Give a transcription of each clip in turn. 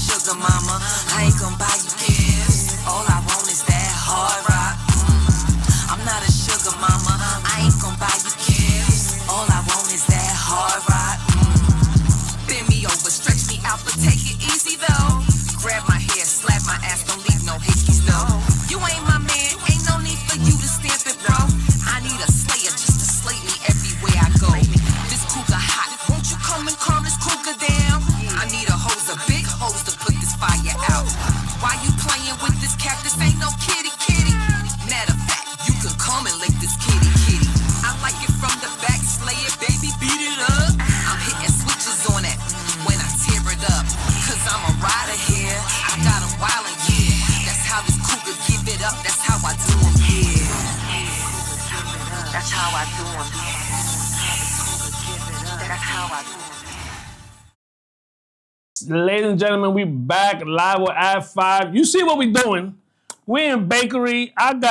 sugar mama. I ain't gon' buy you gifts. All I want is that hard rock. I'm not a sugar mama. I ain't gon' buy you gifts. All I want is that hard rock. Bend me over, stretch me out, but take it easy though. Grab my hair, slap my ass, don't leave no hickeys though. You ain't my man, ain't no need for you to stamp it, bro. I need a slayer just to slay me everywhere I go. This cougar hot, won't you come and calm this cougar down? I need a hose, a big hose to put this fire out. Why you playing with this cactus? Ain't no kitty. Matter of fact, you can come and lick this kitty. I like it from the back, slay it, baby, beat it up. I'm hitting switches on it when I tear it up. Cause I'm a rider here, I got a wildin', yeah. That's how this cougar give it up, that's how I do 'em, yeah. That's how I do 'em, yeah. That's how I do 'em. Ladies and gentlemen, we back live with Ad 5. You see what we doing? We in bakery. I had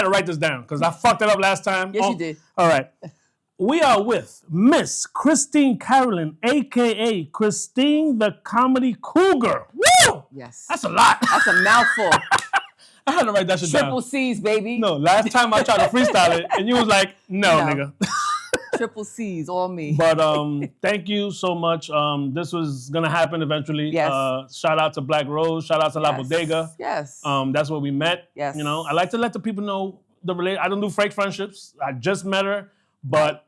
to write this down because I fucked it up last time. Yes, you did. All right. We are with Miss Christine Carolyn, a.k.a. Christine the Comedy Cougar. Woo! Yes. That's a lot. That's a mouthful. I had to write that shit down. Triple C's, baby. No, last time I tried to freestyle it, and you was like, no. Nigga. Triple C's, all me. But thank you so much. This was gonna happen eventually. Yes. Shout out to Black Rose. Shout out to La Bodega. Yes. That's where we met. Yes. You know, I like to let the people know I don't do fake friendships. I just met her, but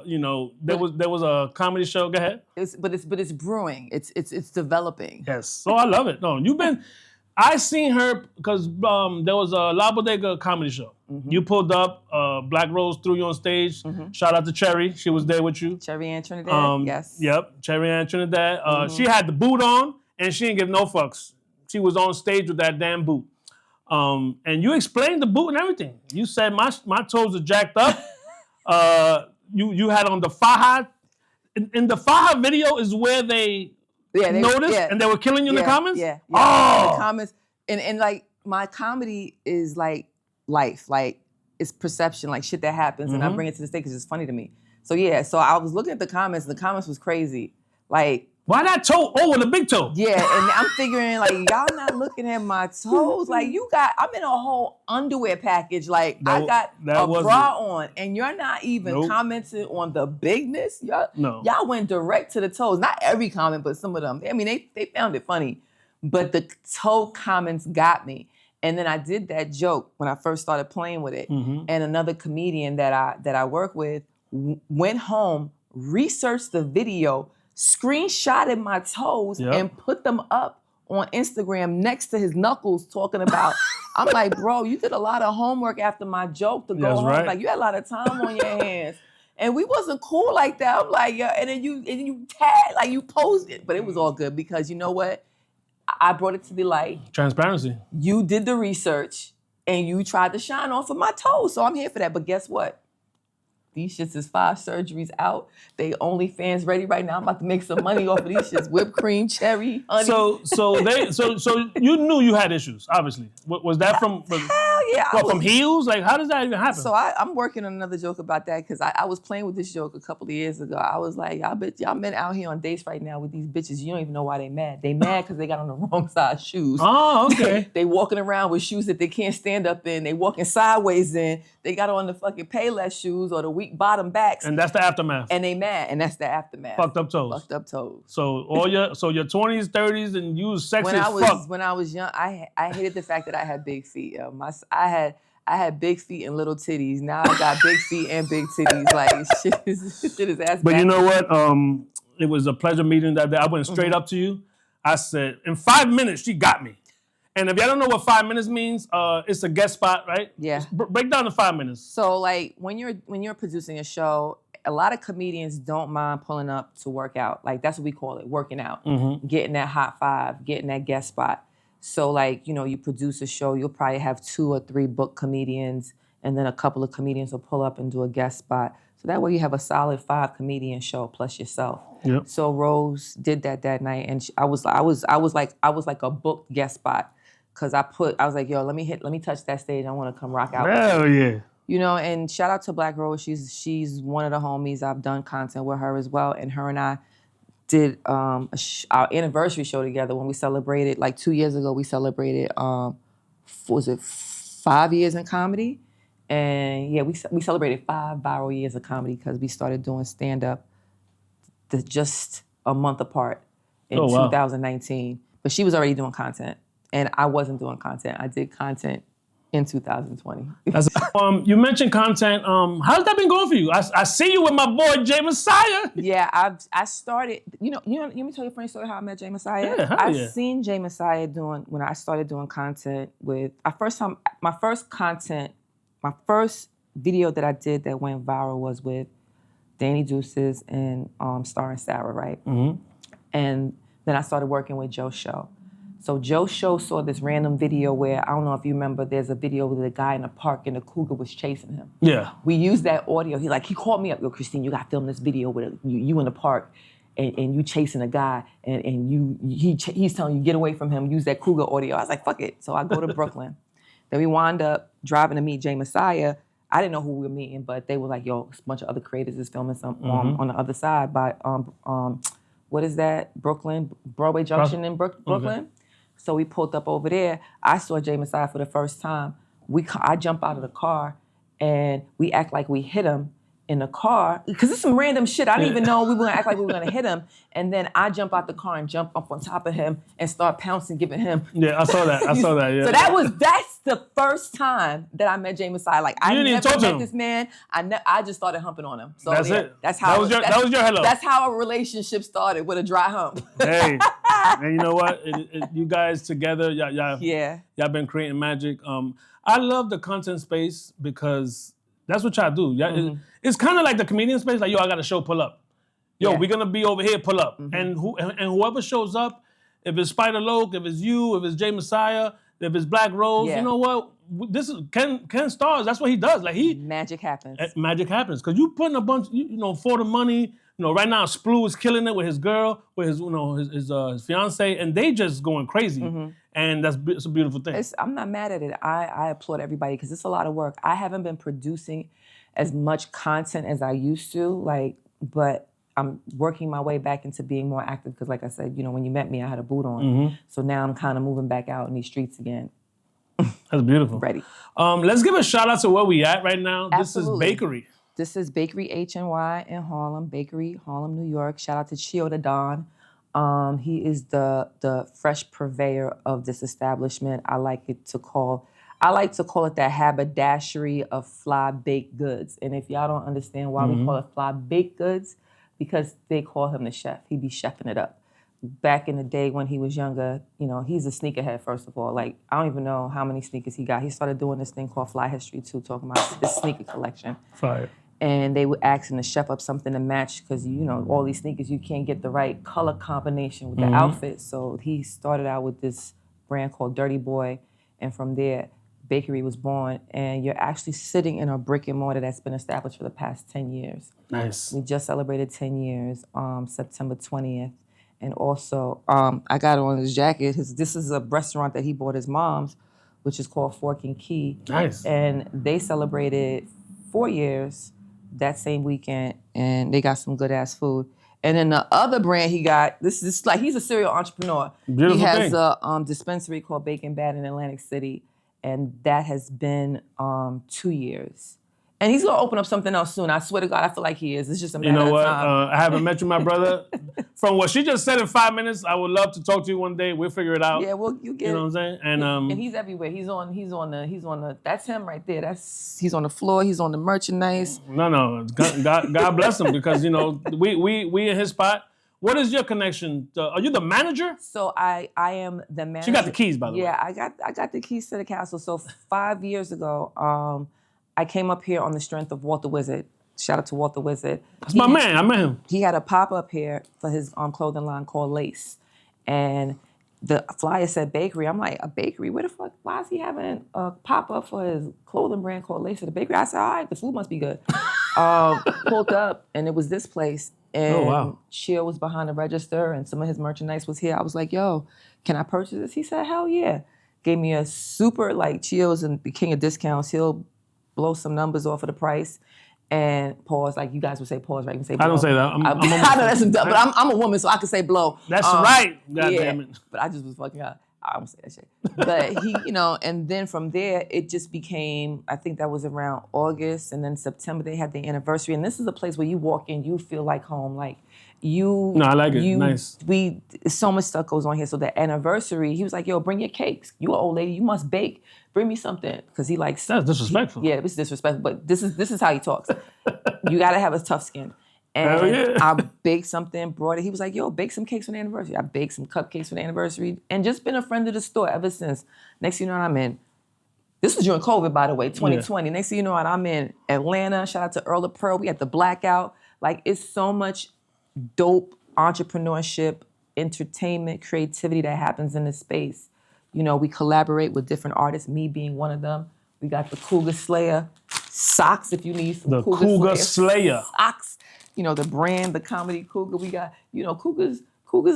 you know, there was a comedy show. Go ahead. But it's brewing. It's developing. Yes. So I love it. No, I seen her because there was a La Bodega comedy show. Mm-hmm. You pulled up, Black Rose threw you on stage. Mm-hmm. Shout out to Cherry. She was there with you. Cherry Ann Trinidad, yes. Yep, Cherry Ann Trinidad. She had the boot on, and she didn't give no fucks. She was on stage with that damn boot. And you explained the boot and everything. You said, my toes are jacked up. You had on the faja. In the faja video is where they noticed and they were killing you in the comments? Yeah. Oh. In the comments. And like, my comedy is like life. Like, it's perception, like shit that happens. And I bring it to the stage because it's funny to me. So yeah, so I was looking at the comments, and the comments was crazy. Like, why that toe? Oh, with a big toe. Yeah, and I'm figuring, like, y'all not looking at my toes. Like, I'm in a whole underwear package. Like, I got a bra on, and you're not even commenting on the bigness. Y'all went direct to the toes. Not every comment, but some of them. I mean, they found it funny. But the toe comments got me. And then I did that joke when I first started playing with it. Mm-hmm. And another comedian that I work with went home, researched the video, screenshotted my toes, and put them up on Instagram next to his knuckles, talking about, I'm like, bro, you did a lot of homework after my joke to go home. Right. Like, you had a lot of time on your hands. And we wasn't cool like that. I'm like, yeah, and then you tagged, like, you posted. But it was all good because you know what? I brought it to the light. Transparency. You did the research and you tried to shine off of my toes. So I'm here for that. But guess what? These shits is 5 surgeries out. They OnlyFans ready right now. I'm about to make some money off of these shits. Whipped cream, cherry, honey. So you knew you had issues, obviously. Was that from from heels? Like, how does that even happen? So I'm working on another joke about that because I was playing with this joke a couple of years ago. I was like, y'all men out here on dates right now with these bitches. You don't even know why they mad. They mad because they got on the wrong size shoes. Oh, okay. They walking around with shoes that they can't stand up in. They walking sideways in. They got on the fucking Payless shoes or the weak bottom backs. And that's the aftermath. And they mad, and that's the aftermath. Fucked up toes. So your 20s, 30s, and you was sexy as fuck. When I was young, I hated the fact that I had big feet. I had big feet and little titties. Now I got big feet and big titties. Like, shit is ass. But you know what? It was a pleasure meeting that day. I went straight up to you. I said, in 5 minutes, she got me. And if y'all don't know what 5 minutes means, it's a guest spot, right? Yeah. Break down the 5 minutes. So, like, when you're producing a show, a lot of comedians don't mind pulling up to work out. Like, that's what we call it, working out. Mm-hmm. Getting that hot five, getting that guest spot. So, like, you know, you produce a show, you'll probably have 2 or 3 booked comedians, and then a couple of comedians will pull up and do a guest spot. So that way you have a solid 5 comedian show plus yourself. Yep. So Rose did that night, and I was like a booked guest spot. Cause I was like, yo, let me touch that stage. I want to come rock out. Hell yeah. You know, and shout out to Black Rose. She's one of the homies. I've done content with her as well. And her and I did our anniversary show together when we celebrated, like 2 years ago, we celebrated, was it 5 years in comedy? And yeah, we celebrated 5 viral years of comedy because we started doing stand-up just a month apart in 2019. But she was already doing content, and I wasn't doing content. I did content in 2020. You mentioned content. How's that been going for you? I see you with my boy Jay Messiah. Yeah, I started. Let me tell you a funny story how I met Jay Messiah. Yeah, I seen Jay Messiah when I started doing content with my first video that I did that went viral was with Danny Deuces and starring Sarah, right? Mm-hmm. And then I started working with Joe Show. So Joe Show saw this random video where, I don't know if you remember, there's a video with a guy in a park and a cougar was chasing him. Yeah. We used that audio. He called me up, yo, Christine, you got to film this video with you in the park and you chasing a guy and he's telling you, get away from him, use that cougar audio. I was like, fuck it. So I go to Brooklyn. Then we wound up driving to meet Jay Messiah. I didn't know who we were meeting, but they were like, yo, a bunch of other creators is filming some on the other side by, what is that? Brooklyn, Broadway Junction in Brooklyn. Okay. So we pulled up over there. I saw Jay Messiah for the first time. I jump out of the car and we act like we hit him in the car, because it's some random shit. I didn't even know we were gonna act like we were gonna hit him. And then I jump out the car and jump up on top of him and start pouncing, giving him. Yeah, I saw that. Yeah. So that's the first time that I met Jay Messiah. Like I never met this man. I just started humping on him. So that's it. That's how that was your hello. That's how a relationship started, with a dry hump. Hey, and you know what? You guys together, y'all been creating magic. I love the content space because that's what y'all do. It's kind of like the comedian space. Like, yo, I got a show, pull up. Yo, we're gonna be over here, pull up. Mm-hmm. And whoever shows up, if it's Spider Loke, if it's you, if it's Jay Messiah, if it's Black Rose, you know what? This is Ken Stars. That's what he does. Like magic happens. Magic happens because you putting a bunch, for the money. Right now, Sploo is killing it with his girl, with his fiance, and they just going crazy. Mm-hmm. And it's a beautiful thing. I'm not mad at it. I applaud everybody because it's a lot of work. I haven't been producing as much content as I used to, but I'm working my way back into being more active because, like I said, when you met me, I had a boot on. Mm-hmm. So now I'm kind of moving back out in these streets again. That's beautiful. Ready. Let's give a shout out to where we at right now. Absolutely. This is Bakery. This is Bakery HNY in Harlem, Bakery, Harlem, New York. Shout out to Chio the Don. He is the fresh purveyor of this establishment. I like to call it the haberdashery of fly baked goods. And if y'all don't understand why we call it fly baked goods, because they call him the chef. He be chefing it up. Back in the day when he was younger, he's a sneakerhead, first of all. Like, I don't even know how many sneakers he got. He started doing this thing called Fly History too, talking about his sneaker collection. Fire. And they would ask him to chef up something to match because, all these sneakers, you can't get the right color combination with the outfit. So he started out with this brand called Dirty Boy. And from there, Bakery was born. And you're actually sitting in a brick and mortar that's been established for the past 10 years. Nice. We just celebrated 10 years, September 20th. And also, I got on his jacket. This is a restaurant that he bought his mom's, which is called Fork and Key. Nice. And they celebrated 4 years that same weekend, and they got some good ass food. And then the other brand he got, this is like, he's a serial entrepreneur. Beautiful he has thing. A dispensary called Bacon Bad in Atlantic City, and that has been 2 years. And he's gonna open up something else soon. I swear to God, I feel like he is. It's just a matter of time. You know what? I haven't met you, my brother. From what she just said in 5 minutes, I would love to talk to you one day. We'll figure it out. Yeah, well, you get it. You know what I'm saying? And he's everywhere. He's on the. That's him right there. He's on the floor. He's on the merchandise. No. God bless him because we in his spot. What is your connection? Are you the manager? So I am the manager. She got the keys, by the way. Yeah, I got the keys to the castle. So 5 years ago, I came up here on the strength of Walt the Wizard. Shout out to Walt the Wizard. That's my man. I met him. He had a pop-up here for his clothing line called Lace. And the flyer said bakery. I'm like, a bakery? Where the fuck? Why is he having a pop-up for his clothing brand called Lace at the bakery? I said, all right, the food must be good. Pulled up, and it was this place. And Chio was behind the register, and some of his merchandise was here. I was like, yo, can I purchase this? He said, hell yeah. Gave me a super, Chio's the king of discounts. He'll blow some numbers off of the price. and pause, like you guys would say pause, right? You can say blow. I don't say that. I know that's dumb, but I'm a woman, so I could say blow. That's right. God damn it. But I just was fucking up. I don't say that shit. But he, and then from there, it just became, I think that was around August, and then September, they had the anniversary. And this is a place where you walk in, you feel like home. Like, No, I like it. Nice. So much stuff goes on here. So the anniversary, he was like, yo, bring your cakes. You an old lady, you must bake. Bring me something. Because he likes... That's disrespectful. It's disrespectful. But this is how he talks. You got to have a tough skin. And I baked something, brought it. He was like, yo, bake some cakes for the anniversary. I baked some cupcakes for the anniversary and just been a friend of the store ever since. Next thing you know what I'm in. This was during COVID, by the way, 2020. Next thing you know what, I'm in Atlanta. Shout out to Earl of Pearl. We had the blackout. Like, it's so much dope entrepreneurship, entertainment, creativity that happens in this space. We collaborate with different artists, me being one of them. We got the Cougar Slayer socks if you need some the Cougar Slayer socks. The brand, the comedy Cougar. We got, Cougars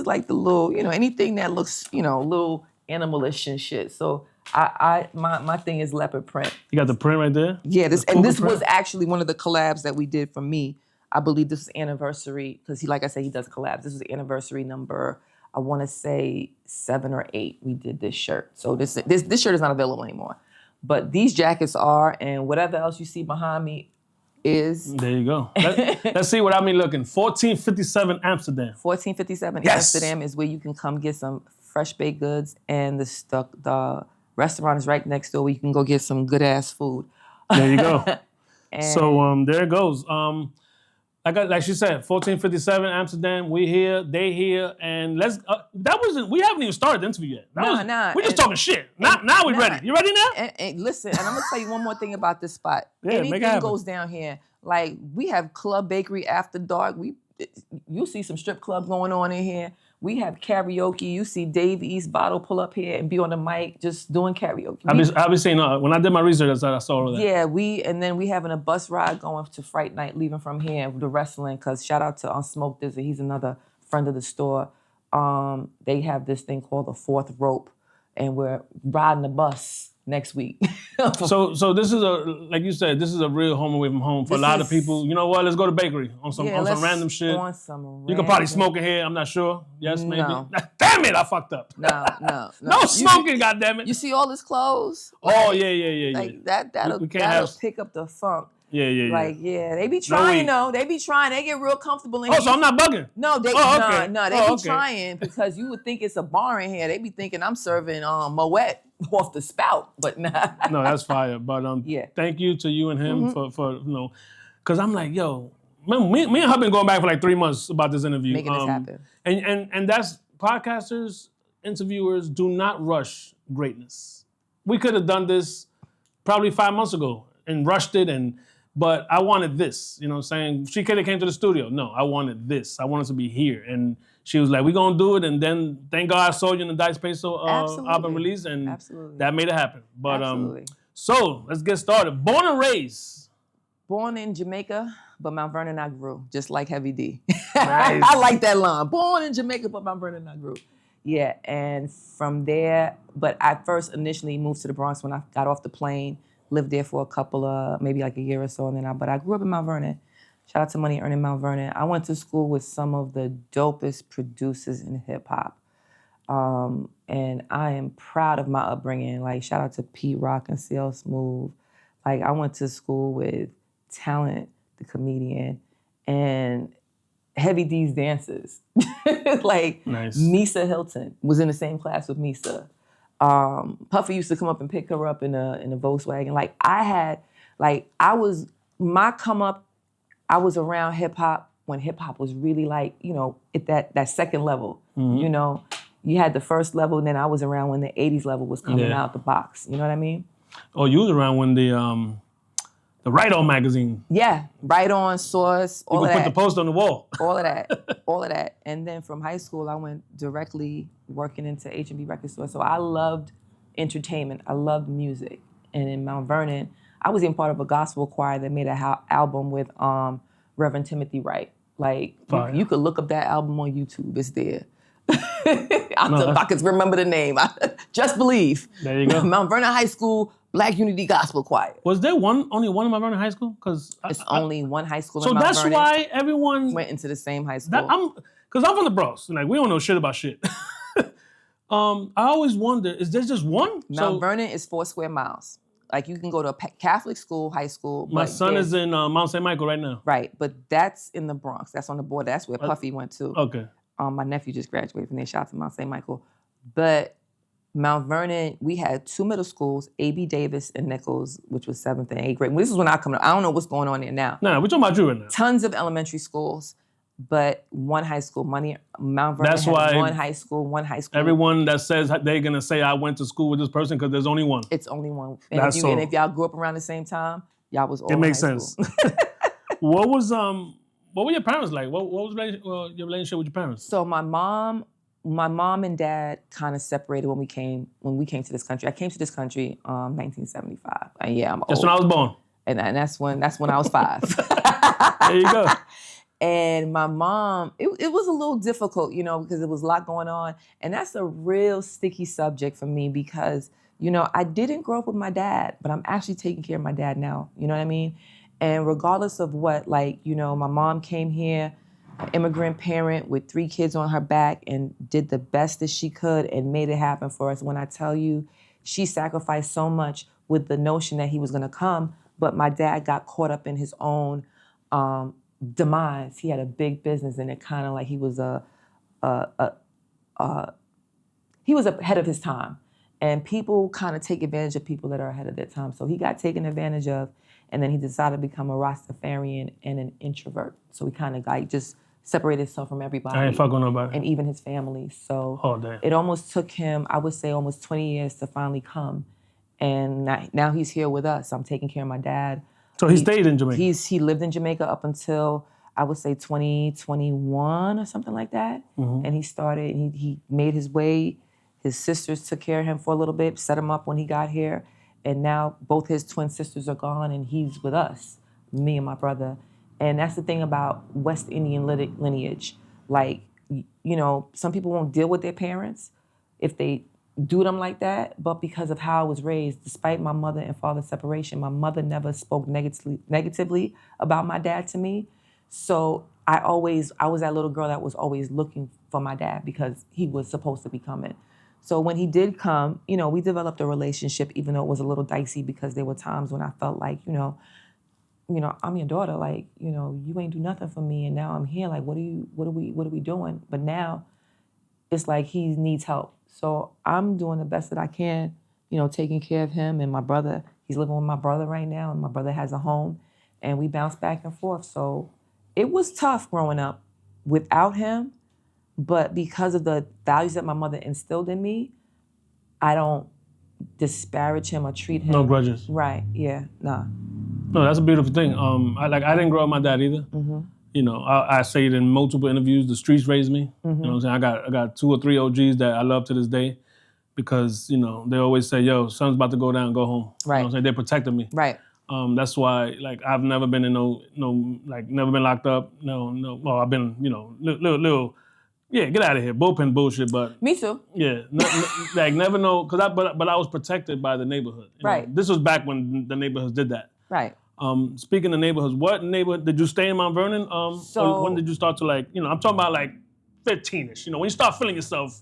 like the little, anything that looks, little animalish and shit. So my thing is leopard print. You got the print right there? Yeah, this was actually one of the collabs that we did for me. I believe this is anniversary, because like I said, he does collabs. This was anniversary number, I want to say 7 or 8. We did this shirt. So this shirt is not available anymore. But these jackets are, and whatever else you see behind me is. There you go. Let's see what I mean looking. 1457 Amsterdam. 1457 Amsterdam is where you can come get some fresh baked goods, and the restaurant is right next door where you can go get some good ass food. There you go. So there it goes. Like she said, 1457 Amsterdam. We here, they here, and let's. We haven't even started the interview yet. We're just talking shit. Now we're ready. You ready now? And listen, and I'm gonna tell you one more thing about this spot. Yeah, anything goes down here. Like, we have Club Bakery after dark. You see some strip clubs going on in here. We have karaoke. You see Dave East Bottle pull up here and be on the mic just doing karaoke. I've been saying, when I did my research, I saw all of that. Yeah, and then we having a bus ride going to Fright Night, leaving from here, the wrestling, because shout out to Smoke Dizzy. He's another friend of the store. They have this thing called the Fourth Rope, and we're riding the bus next week. So this is like you said, this is a real home away from home for a lot of people. You know what? Let's go to bakery on some random shit. You can probably smoke in here. I'm not sure. Yes, maybe. No. Damn it! I fucked up. No. No smoking. Goddamn it! You see all his clothes? Yeah. Like that'll pick up the funk. Yeah. Like, they be trying though. They be trying. They get real comfortable in here. So I'm not bugging. No, they be trying, because you would think it's a bar in here. They be thinking I'm serving Moet off the spout, but nah. No, that's fire. But thank you to you and him for because I'm like, yo, me and her been going back for like 3 months about this interview. Making this happen. And that's podcasters, interviewers do not rush greatness. We could have done this probably 5 months ago and rushed it, but I wanted this. You know what I'm saying? She could have came to the studio. No, I wanted this. I wanted to be here. And she was like, we're going to do it. And then, thank God I saw you in the Dice Peso album release. And that made it happen. But so, let's get started. Born and raised. Born in Jamaica, but Mount Vernon I grew, just like Heavy D. Nice. I like that line. Born in Jamaica, but Mount Vernon I grew. Yeah, and from there, but I first initially moved to the Bronx when I got off the plane. Lived there for a couple of, maybe like a year or so, but I grew up in Mount Vernon. Shout out to Money Earning Mount Vernon. I went to school with some of the dopest producers in hip hop. And I am proud of my upbringing. Like, shout out to Pete Rock and CL Smooth. Like, I went to school with Talent, the comedian, and Heavy D's dancers. Like, nice. Misa Hilton was in the same class with Misa. Puffy used to come up and pick her up in a Volkswagen. Like, my come up, I was around hip hop when hip hop was really like, at that second level. Mm-hmm. You had the first level, and then I was around when the 80s level was coming out the box. You know what I mean? Oh, you was around when the Right On magazine. Yeah, Right On, Source, all of that. You could put the post on the wall. All of that. And then from high school, I went directly working into H&B record store. So I loved entertainment. I loved music. And in Mount Vernon, I was even part of a gospel choir that made an album with Reverend Timothy Wright. Like, you could look up that album on YouTube. It's there. I can remember the name. Just Believe. There you go. Mount Vernon High School Black Unity Gospel Choir. Was there only one in Mount Vernon High School? Because it's only one high school so in Mount that's Vernon. why everyone went into the same high school. Because I'm from the Bronx. Like, we don't know shit about shit. I always wonder, is there just one? Mount Vernon is 4 square miles. Like, you can go to a Catholic school, high school. My son is in Mount St. Michael right now. Right, but that's in the Bronx. That's on the border. That's where Puffy went to. Okay. My nephew just graduated from there. Shout out to Mount St. Michael. But Mount Vernon, we had 2 middle schools, A.B. Davis and Nichols, which was 7th and 8th grade. This is when I come up. I don't know what's going on there now. No, we're talking about you right now. Tons of elementary schools, but one high school. Mount Vernon That's why one high school. Everyone that says they're going to say, I went to school with this person, because there's only one. It's only one. And if y'all grew up around the same time, y'all was all It makes high sense. What were your parents like? What was your relationship with your parents? So my mom and dad kind of separated when we came to this country. I came to this country 1975. And yeah, I'm old. That's when I was born. And that's when I was 5. There you go. And my mom, it was a little difficult, because there was a lot going on. And that's a real sticky subject for me because, I didn't grow up with my dad, but I'm actually taking care of my dad now. You know what I mean? And regardless of what, my mom came here, an immigrant parent with 3 kids on her back and did the best that she could and made it happen for us. When I tell you, she sacrificed so much with the notion that he was going to come, but my dad got caught up in his own demise. He had a big business, and it kind of like he was ahead of his time, and people kind of take advantage of people that are ahead of their time. So he got taken advantage of, and then he decided to become a Rastafarian and an introvert. So he kind of just separated himself from everybody. I ain't fucking with nobody. And even his family. So damn. It almost took him, I would say, almost 20 years to finally come. And now he's here with us. I'm taking care of my dad. So he stayed in Jamaica? He lived in Jamaica up until, I would say, 2021 or something like that. Mm-hmm. And he made his way. His sisters took care of him for a little bit, set him up when he got here. And now both his twin sisters are gone, and he's with us, me and my brother. And that's the thing about West Indian lineage. Like, some people won't deal with their parents if they do them like that, but because of how I was raised, despite my mother and father's separation, my mother never spoke negatively about my dad to me. So I was that little girl that was always looking for my dad because he was supposed to be coming. So when he did come, we developed a relationship, even though it was a little dicey because there were times when I felt like, I'm your daughter, like, you ain't do nothing for me, and now I'm here, like, what are we doing? But now it's like he needs help. So I'm doing the best that I can, taking care of him and my brother. He's living with my brother right now, and my brother has a home, and we bounce back and forth. So it was tough growing up without him, but because of the values that my mother instilled in me, I don't disparage him or treat him. No grudges. Right, yeah, nah. No, that's a beautiful thing. I didn't grow up with my dad either. Mm-hmm. I say it in multiple interviews. The streets raised me. Mm-hmm. You know what I'm saying? I got 2 or 3 OGs that I love to this day because they always say, "Yo, son's about to go down, go home." Right. You know what I'm saying? They protected me. Right. That's why I've never been in never been locked up. No. Well, I've been little. Yeah, get out of here, bullpen bullshit. But me too. Yeah, never know because but I was protected by the neighborhood. Right. This was back when the neighborhoods did that. Right. Speaking of neighborhoods, what neighborhood did you stay in Mount Vernon? Or when did you start to I'm talking about 15ish. When you start feeling yourself,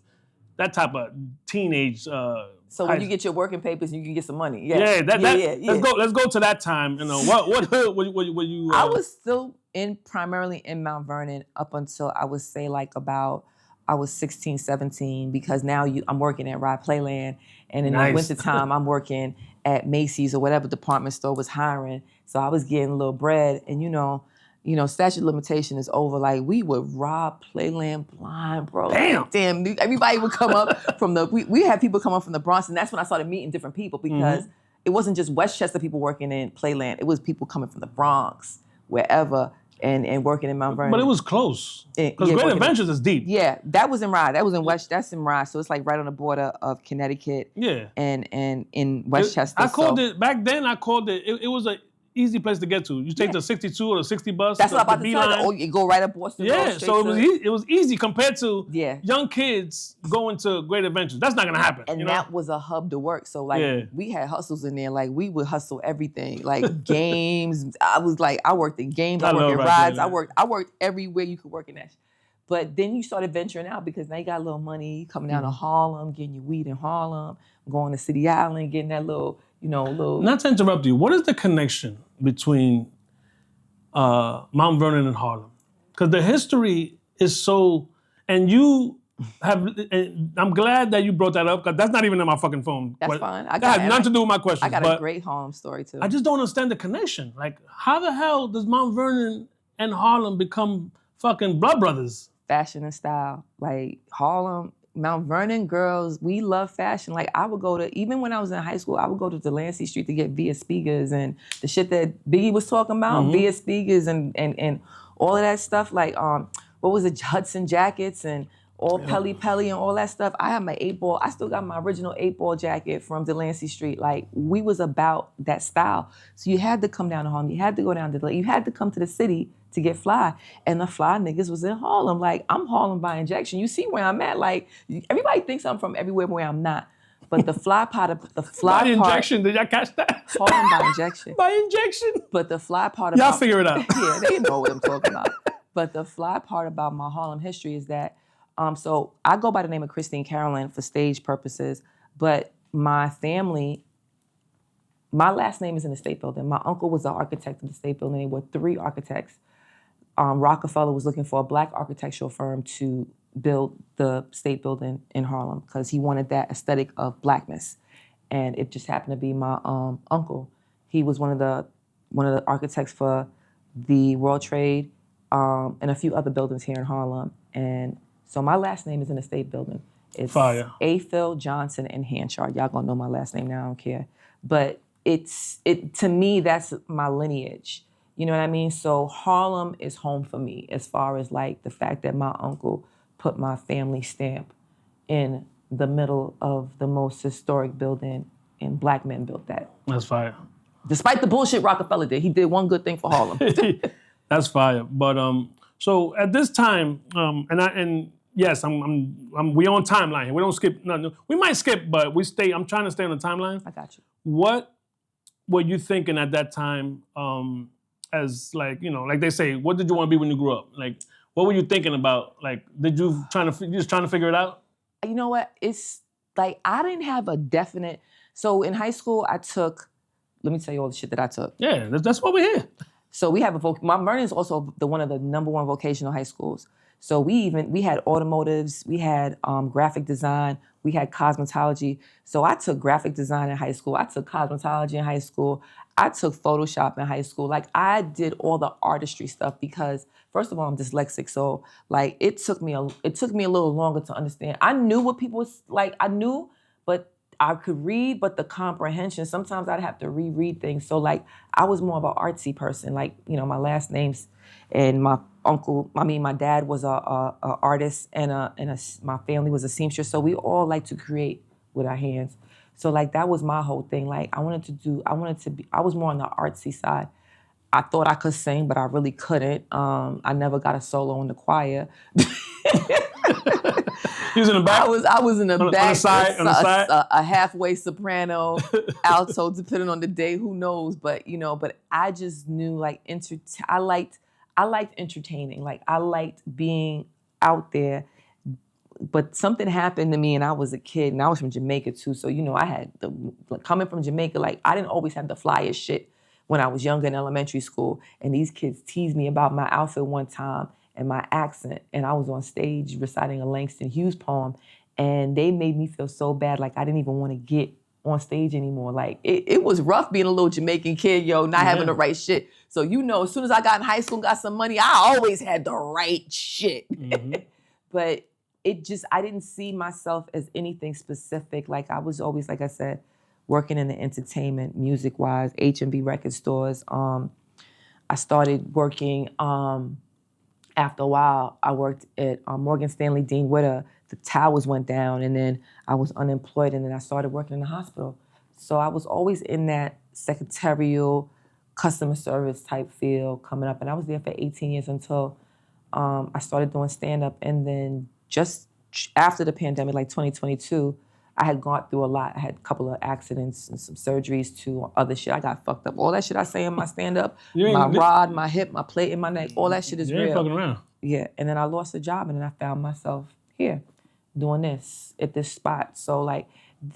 that type of teenage. So when you get your working papers, you can get some money. Yeah. Let's go to that time. What hood were you? I was still primarily in Mount Vernon up until I would say I was 16, 17 because now I'm working at Rye Playland, and in the wintertime I'm working at Macy's or whatever department store was hiring. So I was getting a little bread, and statute of limitation is over. Like, we would rob Playland blind, bro. Damn. Everybody would come up from we had people come up from the Bronx, and that's when I started meeting different people because it wasn't just Westchester people working in Playland. It was people coming from the Bronx, wherever, and working in Mount Vernon. But it was close. Because Great Adventures is deep. Yeah, that was in Rye. That was in that's in Rye. So it's right on the border of Connecticut and in Westchester. Back then I called it, it was easy place to get to. You take the 62 or the 60 bus. That's what I'm about the to tell you. Oh, you go right up Boston Road. Yeah, so it was easy compared to young kids going to Great Adventures. That's not gonna happen. And that was a hub to work. So like we had hustles in there. Like we would hustle everything. Like games. I worked in games. I worked in rides. I worked everywhere you could work in that. But then you started venturing out because now you got a little money coming down to Harlem, getting your weed in Harlem, going to City Island, getting that little. Not to interrupt you, what is the connection between Mount Vernon and Harlem? Because the history is so, and you have, and I'm glad that you brought that up because that's not even in my fucking phone. That's fine. That has nothing to do with my questions. I got a great Harlem story too. I just don't understand the connection. Like, how the hell does Mount Vernon and Harlem become fucking blood brothers? Fashion and style. Like Harlem, Mount Vernon girls, we love fashion. Like I would go to, even when I was in high school, I would go to Delancey Street to get Via Spigas and the shit that Biggie was talking about, Via Spigas and all of that stuff. Like, what was it, Hudson jackets and all Pelly and all that stuff. I had my 8-ball. I still got my original 8-ball jacket from Delancey Street. Like we was about that style. So you had to come down to Harlem. You had to go down to, you had to come to the city to get fly. And the fly niggas was in Harlem. Like, I'm Harlem by injection. You see where I'm at. Like, everybody thinks I'm from everywhere where I'm not. But the fly part, by injection, did y'all catch that? Harlem by injection. By injection. But the fly part y'all figure it out. Yeah, they know what I'm talking about. But the fly part about my Harlem history is that, so I go by the name of Christine Carolyn for stage purposes, but my family, my last name is in the state building. My uncle was the architect of the state building. There were 3 architects. Rockefeller was looking for a black architectural firm to build the state building in Harlem because he wanted that aesthetic of blackness. And it just happened to be my uncle. He was one of the architects for the World Trade and a few other buildings here in Harlem. And so my last name is in the state building. It's Fire. A. Phil Johnson and Hanchard. Y'all gonna know my last name now, I don't care. But to me, that's my lineage. You know what I mean? So Harlem is home for me as far as like the fact that my uncle put my family stamp in the middle of the most historic building and black men built that. That's fire. Despite the bullshit Rockefeller did, he did one good thing for Harlem. That's fire. But so at this time, yes, we on timeline here. We don't skip. No, we might skip, but we stay. I'm trying to stay on the timeline. I got you. What were you thinking at that time? As like, like they say, what did you want to be when you grew up? Like, what were you thinking about? Like, did you just trying to figure it out? You know what? It's like, I didn't have a definite, so in high school I took, let me tell you all the shit that I took. Yeah, that's why we're here. So we have Mount Vernon is also one of the #1 vocational high schools. So we had automotives, we had graphic design, we had cosmetology. So I took graphic design in high school. I took cosmetology in high school. I took Photoshop in high school. Like I did all the artistry stuff because first of all, I'm dyslexic. So like it took me a little longer to understand. I knew what people like. I knew, but I could read, but the comprehension, sometimes I'd have to reread things. So like I was more of an artsy person. Like, my last name's and my dad was a artist and my family was a seamstress. So we all like to create with our hands. So like that was my whole thing. Like I was more on the artsy side. I thought I could sing, but I really couldn't. I never got a solo in the choir. He was in the back? I was in the back. On the side? A halfway soprano, alto, depending on the day, who knows. But, but I just knew like, I liked entertaining. Like I liked being out there. But something happened to me and I was a kid and I was from Jamaica too. So, I had coming from Jamaica, like I didn't always have the flyest shit when I was younger in elementary school. And these kids teased me about my outfit one time and my accent. And I was on stage reciting a Langston Hughes poem and they made me feel so bad. Like I didn't even want to get on stage anymore. Like it was rough being a little Jamaican kid, not having the right shit. So, as soon as I got in high school and got some money, I always had the right shit. Mm-hmm. But I didn't see myself as anything specific. Like I was always, like I said, working in the entertainment, music-wise, H&B record stores. I started working, after a while, I worked at Morgan Stanley Dean Witter. The towers went down and then I was unemployed and then I started working in the hospital. So I was always in that secretarial, customer service type field coming up. And I was there for 18 years until I started doing stand-up. And then just after the pandemic, like 2022, I had gone through a lot. I had a couple of accidents and some surgeries to other shit. I got fucked up. All that shit I say in my stand-up, my rod, my hip, my plate in my neck, all that shit is real. You ain't fucking around. Yeah, and then I lost a job, and then I found myself here doing this at this spot. So like,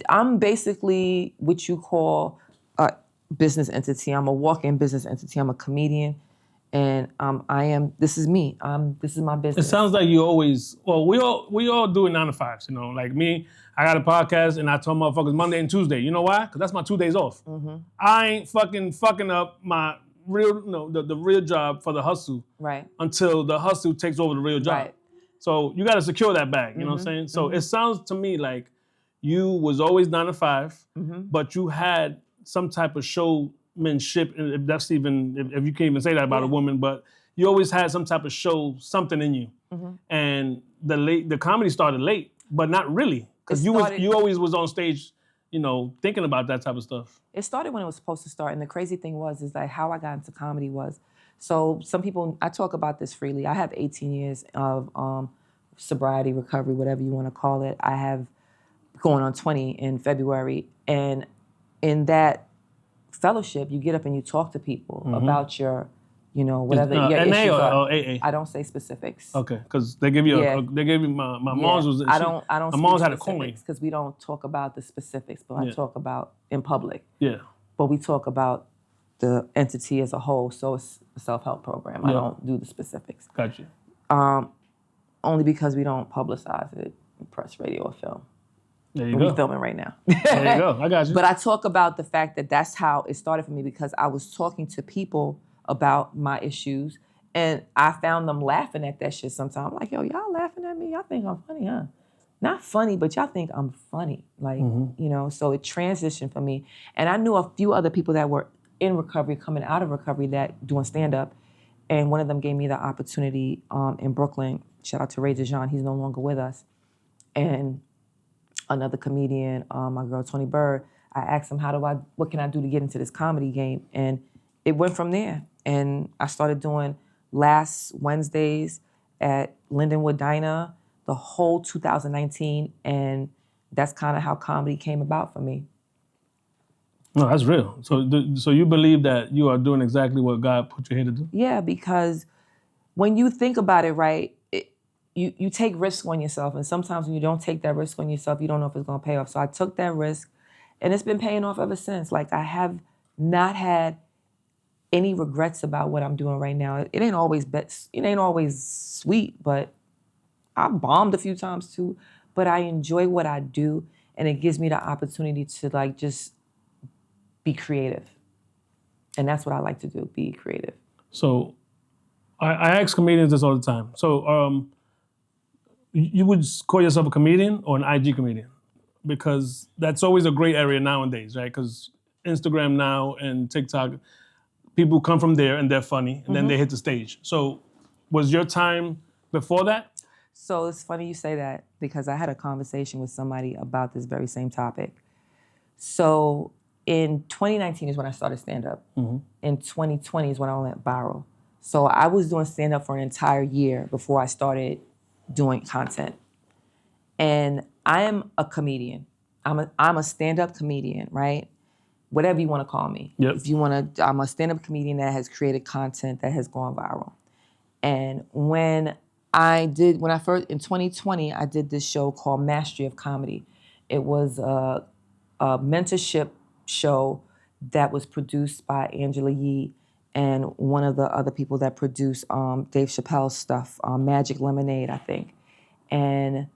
I'm basically what you call a business entity. I'm a walk-in business entity. I'm a comedian. And this is me. This is my business. It sounds like you always, well, we all do it 9 to 5s, you know. Like me, I got a podcast and I tell motherfuckers Monday and Tuesday. You know why? Because that's my 2 days off. Mm-hmm. I ain't fucking up my real, the real job for the hustle. Right. Until the hustle takes over the real job. Right. So you got to secure that bag, you know what I'm saying? So it sounds to me like you was always 9 to 5, but you had some type of showmanship, if that's even, if you can't even say that about a woman, but you always had some type of show, something in you. And the comedy started late, but not really. Because you always was on stage, thinking about that type of stuff. It started when it was supposed to start. And the crazy thing is like how I got into comedy was, so some people, I talk about this freely. I have 18 years of sobriety, recovery, whatever you want to call it. I have going on 20 in February. And in that fellowship, you get up and you talk to people about your, whatever your NA issues are. or AA? I don't say specifics. Okay, because they give you my mom's was. I don't. My mom's had a coin because we don't talk about the specifics, but I talk about in public. Yeah. But we talk about the entity as a whole, so it's a self-help program. I don't do the specifics. Got you. Only because we don't publicize it in press, radio, or film. There you go. We're filming right now. There you go. I got you. But I talk about the fact that that's how it started for me because I was talking to people about my issues and I found them laughing at that shit sometimes. I'm like, yo, y'all laughing at me? Y'all think I'm funny, huh? Not funny, but y'all think I'm funny. Like, so it transitioned for me. And I knew a few other people that were in recovery, coming out of recovery, that doing stand-up. And one of them gave me the opportunity in Brooklyn. Shout out to Ray DeJean. He's no longer with us. And another comedian, my girl Tony Bird, I asked him, what can I do to get into this comedy game? And it went from there. And I started doing last Wednesdays at Lindenwood Diner the whole 2019. And that's kind of how comedy came about for me. No, that's real. So you believe that you are doing exactly what God put you here to do? Yeah, because when you think about it, right, you take risk on yourself. And sometimes when you don't take that risk on yourself, you don't know if it's going to pay off. So I took that risk, and it's been paying off ever since. Like, I have not had any regrets about what I'm doing right now. It ain't always sweet, but I bombed a few times too. But I enjoy what I do, and it gives me the opportunity to like just be creative. And that's what I like to do, be creative. So I ask comedians this all the time. So you would call yourself a comedian or an IG comedian? Because that's always a great area nowadays, right? Because Instagram now and TikTok, people come from there and they're funny, and then they hit the stage. So was your time before that? So it's funny you say that because I had a conversation with somebody about this very same topic. So in 2019 is when I started stand-up. In 2020 is when I went viral. So I was doing stand-up for an entire year before I started doing content. And I am a comedian. I'm a stand-up comedian, right? Whatever you want to call me. Yep. If you want to, I'm a stand-up comedian that has created content that has gone viral. And in 2020, I did this show called Mastery of Comedy. It was a mentorship show that was produced by Angela Yee and one of the other people that produced Dave Chappelle's stuff, Magic Lemonade, I think. And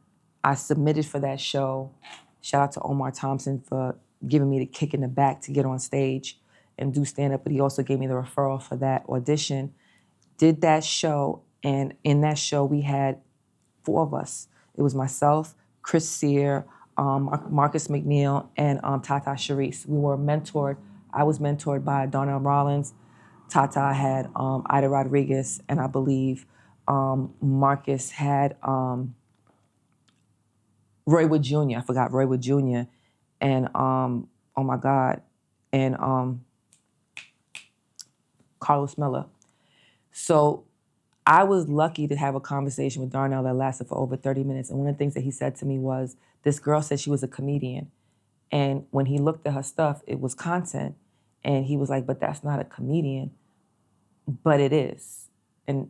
I submitted for that show. Shout out to Omar Thompson for giving me the kick in the back to get on stage and do stand-up, but he also gave me the referral for that audition. Did that show, and in that show we had 4 of us. It was myself, Chris Sear, Marcus McNeil, and Tata Sharice. We were mentored. I was mentored by Darnell Rollins. Tata had Ida Rodriguez, and I believe Marcus had Roy Wood Jr. I forgot Roy Wood Jr. And oh my God, and Carlos Miller. So I was lucky to have a conversation with Darnell that lasted for over 30 minutes. And one of the things that he said to me was, this girl said she was a comedian. And when he looked at her stuff, it was content. And he was like, but that's not a comedian. But it is. And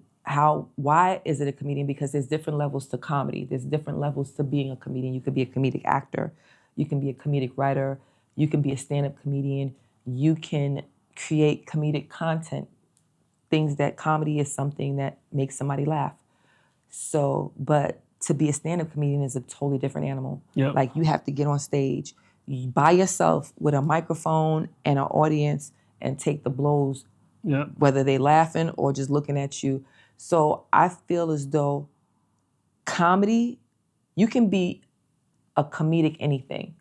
why is it a comedian? Because there's different levels to comedy. There's different levels to being a comedian. You could be a comedic actor. You can be a comedic writer. You can be a stand-up comedian. You can create comedic content. Things that comedy is something that makes somebody laugh. So, but to be a stand-up comedian is a totally different animal. Yep. Like you have to get on stage by yourself with a microphone and an audience and take the blows, whether they laughing or just looking at you. So I feel as though comedy, you can be a comedic anything,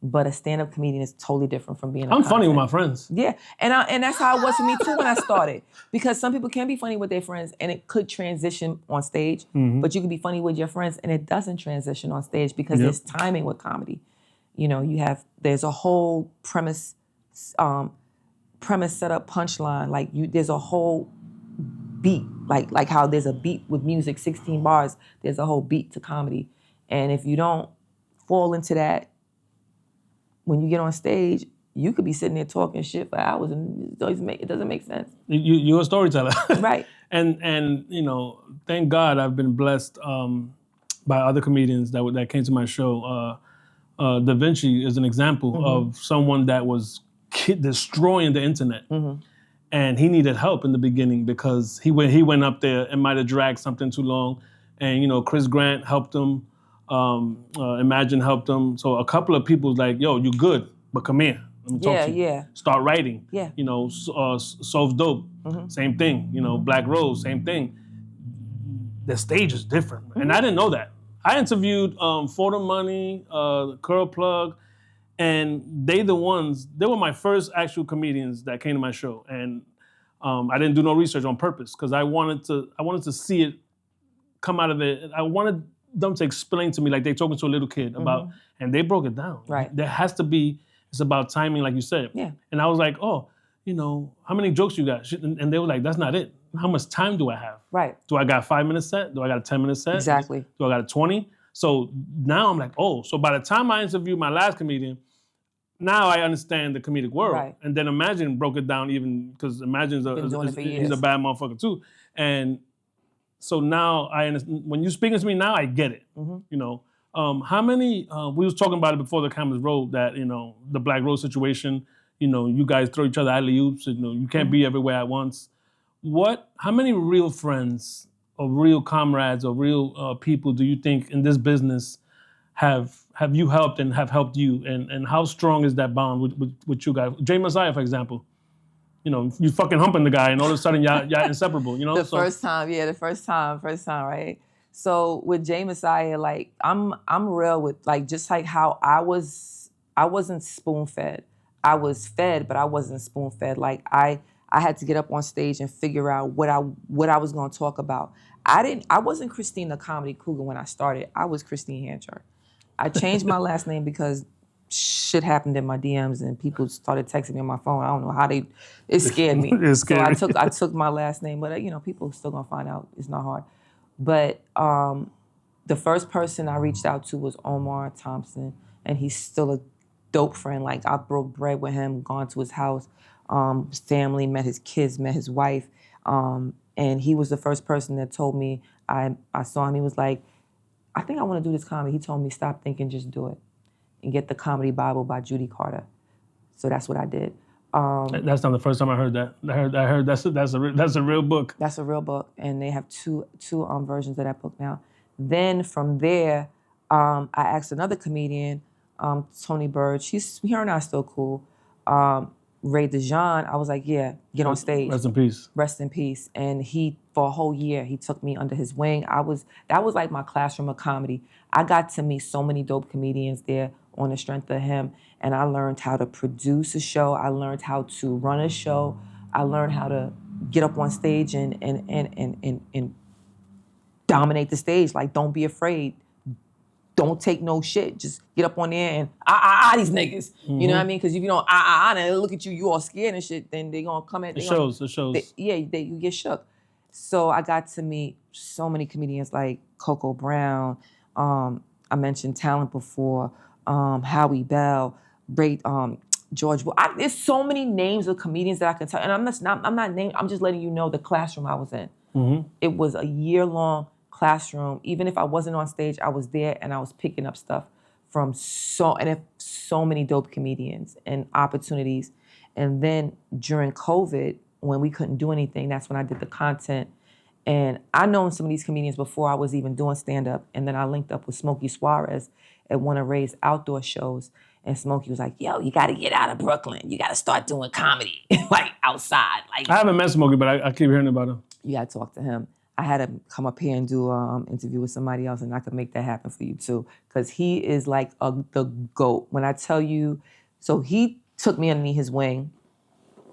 but a stand-up comedian is totally different from being a I'm funny with my friends. Yeah, and that's how it was for me too when I started. Because some people can be funny with their friends and it could transition on stage, but you can be funny with your friends and it doesn't transition on stage because there's timing with comedy. You know, there's a whole premise set up, punchline. Like there's a whole beat, like how there's a beat with music, 16 bars. There's a whole beat to comedy, and if you don't fall into that, when you get on stage, you could be sitting there talking shit for hours, and it doesn't make sense. You're a storyteller, right? And you know, thank God I've been blessed by other comedians that came to my show. Da Vinci is an example of someone that was destroying the internet. And he needed help in the beginning because he went up there and might have dragged something too long. And, you know, Chris Grant helped him. Imagine helped him. So a couple of people was like, yo, you good, but come here. Let me talk to you. Yeah. Start writing. Yeah. You know, Soul's Dope, same thing. You know, Black Rose, same thing. The stage is different. And I didn't know that. I interviewed For the Money, Curl Plug, and they were my first actual comedians that came to my show. And I didn't do no research on purpose because I wanted to see it come out of it. I wanted them to explain to me like they're talking to a little kid about, and they broke it down. Right. There has to be, it's about timing like you said. Yeah. And I was like, oh, you know, how many jokes you got? And they were like, that's not it. How much time do I have? Right. Do I got a 5-minute set? Do I got a 10-minute set? Exactly. Do I got a 20? So now I'm like, oh, so by the time I interviewed my last comedian, now I understand the comedic world. Right. And then Imagine broke it down even, because Imagine's he's a bad motherfucker too. And so now I understand, when you're speaking to me now, I get it. You know, how many, we was talking about it before the cameras rolled, that, you know, the Black Rose situation, you know, you guys throw each other alley-oops, you know, you can't be everywhere at once. How many real friends or real comrades or real people do you think in this business have you helped and have helped you? And how strong is that bond with you guys? Jay Messiah, for example. You know, you fucking humping the guy and all of a sudden y'all inseparable, you know? The first time, right? So with Jay Messiah, like I'm real with, like, just like how I wasn't spoon-fed. I was fed, but I wasn't spoon-fed. Like I had to get up on stage and figure out what I was gonna talk about. I wasn't Christina Comedy Cougar when I started. I was Christine Hancher. I changed my last name because shit happened in my DMs and people started texting me on my phone. I don't know how it scared me. It's scary. So I took my last name, but you know, people still gonna find out. It's not hard. But the first person I reached out to was Omar Thompson, and he's still a dope friend. Like I broke bread with him, gone to his house, his family, met his kids, met his wife, and he was the first person that told me, I saw him, he was like, I think I want to do this comedy. He told me, stop thinking, just do it. And get the Comedy Bible by Judy Carter. So that's what I did. That's not the first time I heard that. I heard that's a real book. That's a real book, and they have two versions of that book now. Then from there, I asked another comedian, Tony Bird. Her and I are still cool. Ray DeJean, I was like, yeah, get on stage. Rest in peace. Rest in peace. And he, for a whole year, he took me under his wing. That was like my classroom of comedy. I got to meet so many dope comedians there on the strength of him. And I learned how to produce a show. I learned how to run a show. I learned how to get up on stage and dominate the stage. Like, don't be afraid. don't take no shit. Just get up on there and these niggas. Mm-hmm. You know what I mean? Because if you don't and they look at you, you all scared and shit, then they gonna come at. It shows. You get shook. So I got to meet so many comedians like Coco Brown. I mentioned Talent before. Howie Bell, George. There's so many names of comedians that I can tell, and I'm not naming. I'm just letting you know the classroom I was in. Mm-hmm. It was a year-long classroom. Even if I wasn't on stage, I was there and I was picking up stuff from so many dope comedians and opportunities. And then during COVID, when we couldn't do anything, that's when I did the content. And I known some of these comedians before I was even doing stand-up. And then I linked up with Smokey Suarez at one of Ray's outdoor shows. And Smokey was like, yo, you got to get out of Brooklyn. You got to start doing comedy, like outside. Like I haven't met Smokey, but I keep hearing about him. You got to talk to him. I had to come up here and do an interview with somebody else, and I could make that happen for you too. Because he is like the GOAT. When I tell you, so he took me underneath his wing,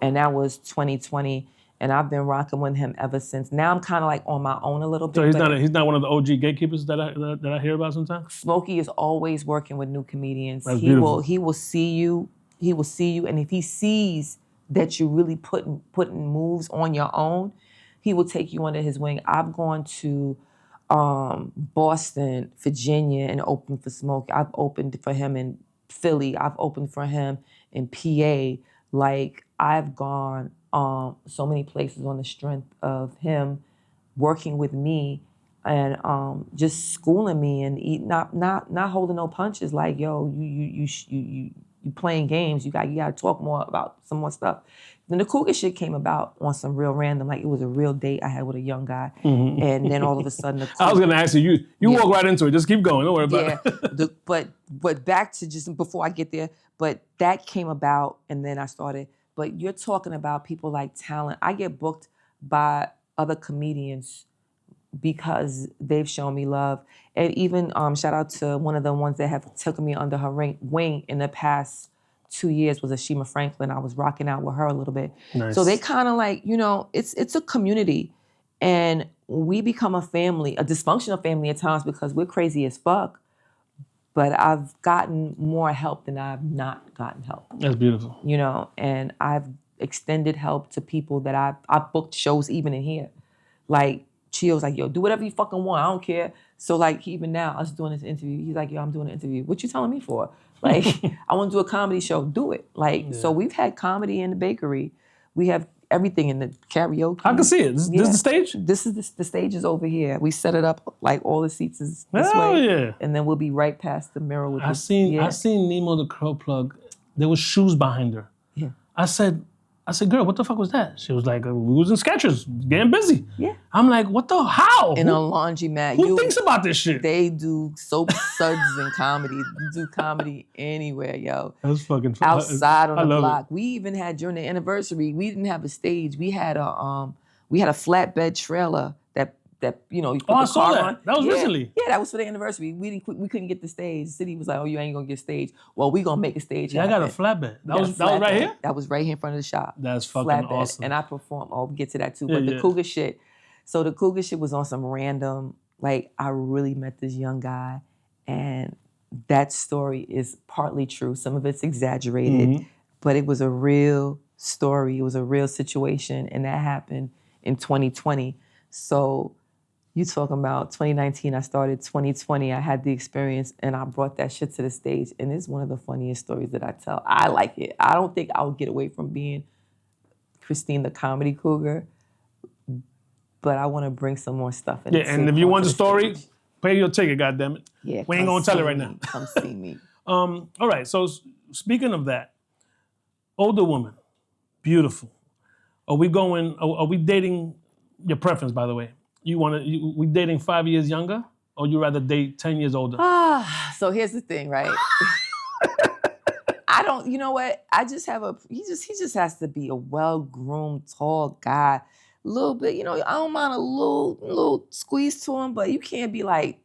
and that was 2020. And I've been rocking with him ever since. Now I'm kind of like on my own a little bit. So he's not one of the OG gatekeepers that I hear about sometimes? Smokey is always working with new comedians. That's beautiful. He will see you, and if he sees that you're really putting moves on your own, he will take you under his wing. I've gone to Boston, Virginia, and opened for Smokey. I've opened for him in Philly. I've opened for him in PA. Like, I've gone so many places on the strength of him working with me and just schooling me and not holding no punches. Like, yo, you playing games. You got to talk more about some more stuff. Then the cougar shit came about on some real random, like it was a real date I had with a young guy, mm-hmm. and then all of a sudden, I was gonna ask you. You walk right into it. Just keep going. Don't worry about it. But back to just before I get there. But that came about, and then I started. But you're talking about people like Talent. I get booked by other comedians because they've shown me love, and even shout out to one of the ones that have taken me under her wing in the past 2 years was Ashima Franklin. I was rocking out with her a little bit. Nice. So they kind of like, it's a community, and we become a family, a dysfunctional family at times because we're crazy as fuck. But I've gotten more help than I've not gotten help. That's beautiful. And I've extended help to people that I've booked shows even in here. Like, Chio's like, yo, do whatever you fucking want. I don't care. So like, even now, I was doing this interview. He's like, yo, I'm doing an interview. What you telling me for? Like, I want to do a comedy show. Do it. Like, So we've had comedy in the bakery. We have everything in the karaoke. I can see it. This is the stage? This is the stage is over here. We set it up like all the seats is this way. Yeah. And then we'll be right past the mirror with I seen Nemo the Crow Plug. There was shoes behind her. Yeah. I said, girl, what the fuck was that? She was like, we was in Skechers, getting busy. Yeah. I'm like, how? In a laundromat. Who thinks about this shit? They do soap suds and comedy. You do comedy anywhere, yo. That's fucking fun. Outside on the block. It. We even had, during the anniversary, we didn't have a stage. We had a flatbed trailer that you put I the saw car that. on. That was recently. Yeah, that was for the anniversary. We couldn't get the stage. The city was like, oh, you ain't gonna get stage. Well, we gonna make a stage. Yeah, I got a flatbed. That was right here? That was right here in front of the shop. That's fucking flatbed. Awesome. And I performed. Oh, we'll get to that too. But the cougar shit. So the cougar shit was on some random, like, I really met this young guy, and that story is partly true. Some of it's exaggerated, but it was a real story. It was a real situation, and that happened in 2020. So you talking about 2019, I started 2020, I had the experience, and I brought that shit to the stage, and it's one of the funniest stories that I tell. I like it. I don't think I would get away from being Christine the Comedy Cougar, but I want to bring some more stuff in. Yeah, and if you want the story, pay your ticket, goddammit. Yeah, we ain't gonna tell it right now. Come see me. All right, so speaking of that, older woman, beautiful. Are we dating, your preference, by the way? We dating 5 years younger, or you rather date 10 years older? So here's the thing, right? I don't, you know what? I just have he just has to be a well-groomed, tall guy. A little bit, I don't mind a little squeeze to him, but you can't be like,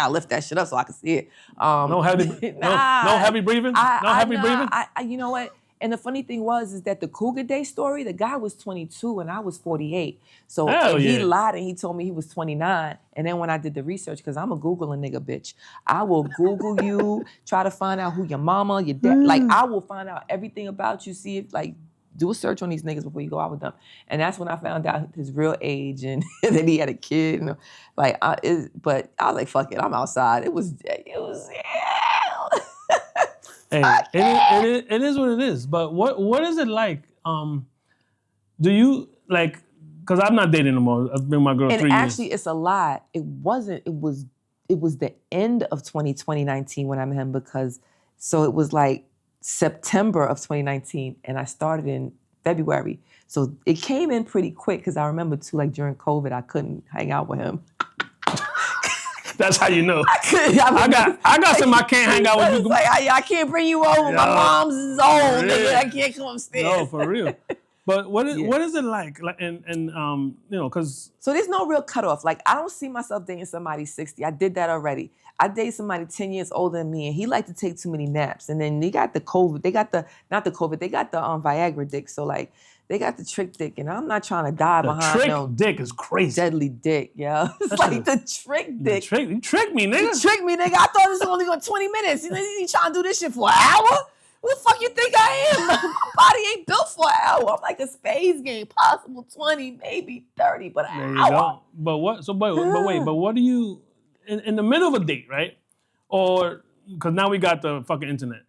lift that shit up so I can see it. No heavy breathing? No heavy breathing? You know what? And the funny thing is that the Cougar Day story, the guy was 22 and I was 48. So he lied and he told me he was 29. And then when I did the research, because I'm a Googling nigga, bitch, I will Google you, try to find out who your mama, your dad, like I will find out everything about you, see if like, do a search on these niggas before you go out with them. And that's when I found out his real age and that he had a kid. And like, but I was like, fuck it, I'm outside. It was Hey, it is what it is. But what is it like? Do you like? Because I'm not dating anymore. I've been with my girl 3 years. And actually, it's a lie. It wasn't. It was the end of 2019 when I met him because so it was like September of 2019, and I started in February. So it came in pretty quick because I remember too, like during COVID, I couldn't hang out with him. That's how you know. I got some I can't hang out with you. Like, I can't bring you over. My mom's is old. Nigga. I can't come upstairs. No, for real. But what is it like? And you know, because so there's no real cutoff. Like I don't see myself dating somebody 60. I did that already. I dated somebody 10 years older than me, and he liked to take too many naps. And then they got the COVID. They got the Viagra dick. So like. They got the trick dick, and I'm not trying to die behind no dick is crazy. Deadly dick, yeah. It's like the trick dick. You tricked me, nigga. You tricked me, nigga. I thought this was only going 20 minutes. You trying to do this shit for an hour? What the fuck you think I am? My body ain't built for an hour. I'm like a spades game, possible 20, maybe 30, but an hour. Go. But what? So, but wait. But what do you in the middle of a date, right? Or because now we got the fucking internet.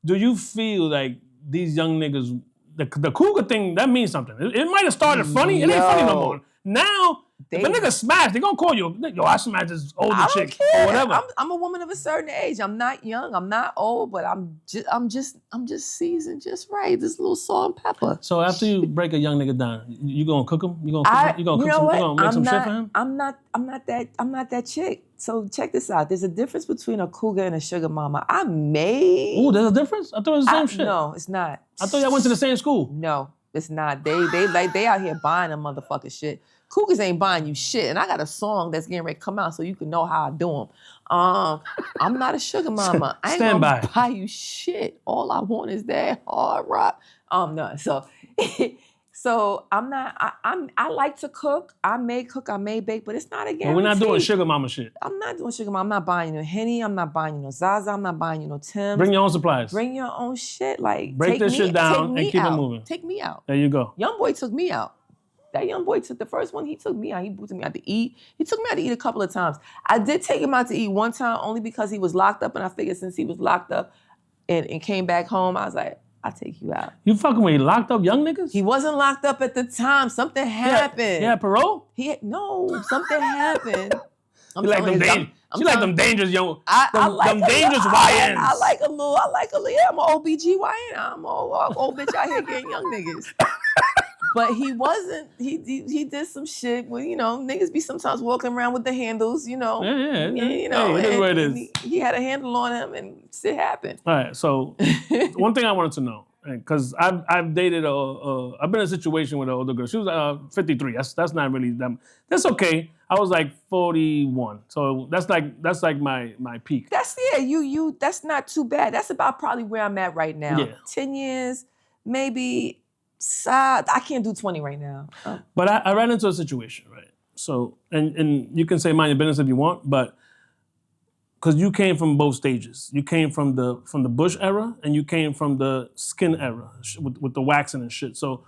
Do you feel like these young niggas? The cougar thing, that means something. It might have started funny. It ain't funny no more. Now, if a nigga smash, they gonna call you, yo, I smashed this older chick or whatever. I'm a woman of a certain age. I'm not young. I'm not old, but I'm just seasoned just right. This little salt and pepper. So after you break a young nigga down, you gonna cook him? You gonna make some shit for him? I'm not that chick. So check this out. There's a difference between a cougar and a sugar mama. Ooh, there's a difference? I thought it was the same shit. No, it's not. I thought y'all went to the same school. No, it's not. They out here buying a motherfucking shit. Cougars ain't buying you shit. And I got a song that's getting ready to come out so you can know how I do them. I'm not a sugar mama. I ain't gonna buy you shit. All I want is that hard rock. No, so... So I'm not. I like to cook. I may cook. I may bake, but it's not a guarantee. But we're not doing sugar mama shit. I'm not doing sugar mama. I'm not buying you no Henny. I'm not buying you no Zaza. I'm not buying you no Tim's. Bring your own supplies. Bring your own shit. Like break this shit down and keep it moving. Take me out. There you go. Young boy took me out. That young boy took the first one. He took me out. He took me out to eat. He took me out to eat a couple of times. I did take him out to eat one time only because he was locked up, and I figured since he was locked up and came back home, I was like, I'll take you out. You fucking with locked up young niggas? He wasn't locked up at the time. Something happened. Yeah, parole? No, something happened. She like them dangerous young, them dangerous YNs. I like a little, yeah, I'm an OBGYN. I'm an old bitch out here getting young niggas. But he wasn't, he did some shit where, niggas be sometimes walking around with the handles, Yeah. Hey, it is what it is. He had a handle on him and shit happened. All right, so one thing I wanted to know, because I've dated I've been in a situation with an older girl. She was 53. That's not really that. That's okay. I was like 41, so that's like my peak. That's not too bad. That's about probably where I'm at right now. Yeah. 10 years, maybe. I can't do 20 right now. But I ran into a situation, right? So, and you can say mind your business if you want, but because you came from both stages. You came from the Bush era, and you came from the skin era with the waxing and shit. So,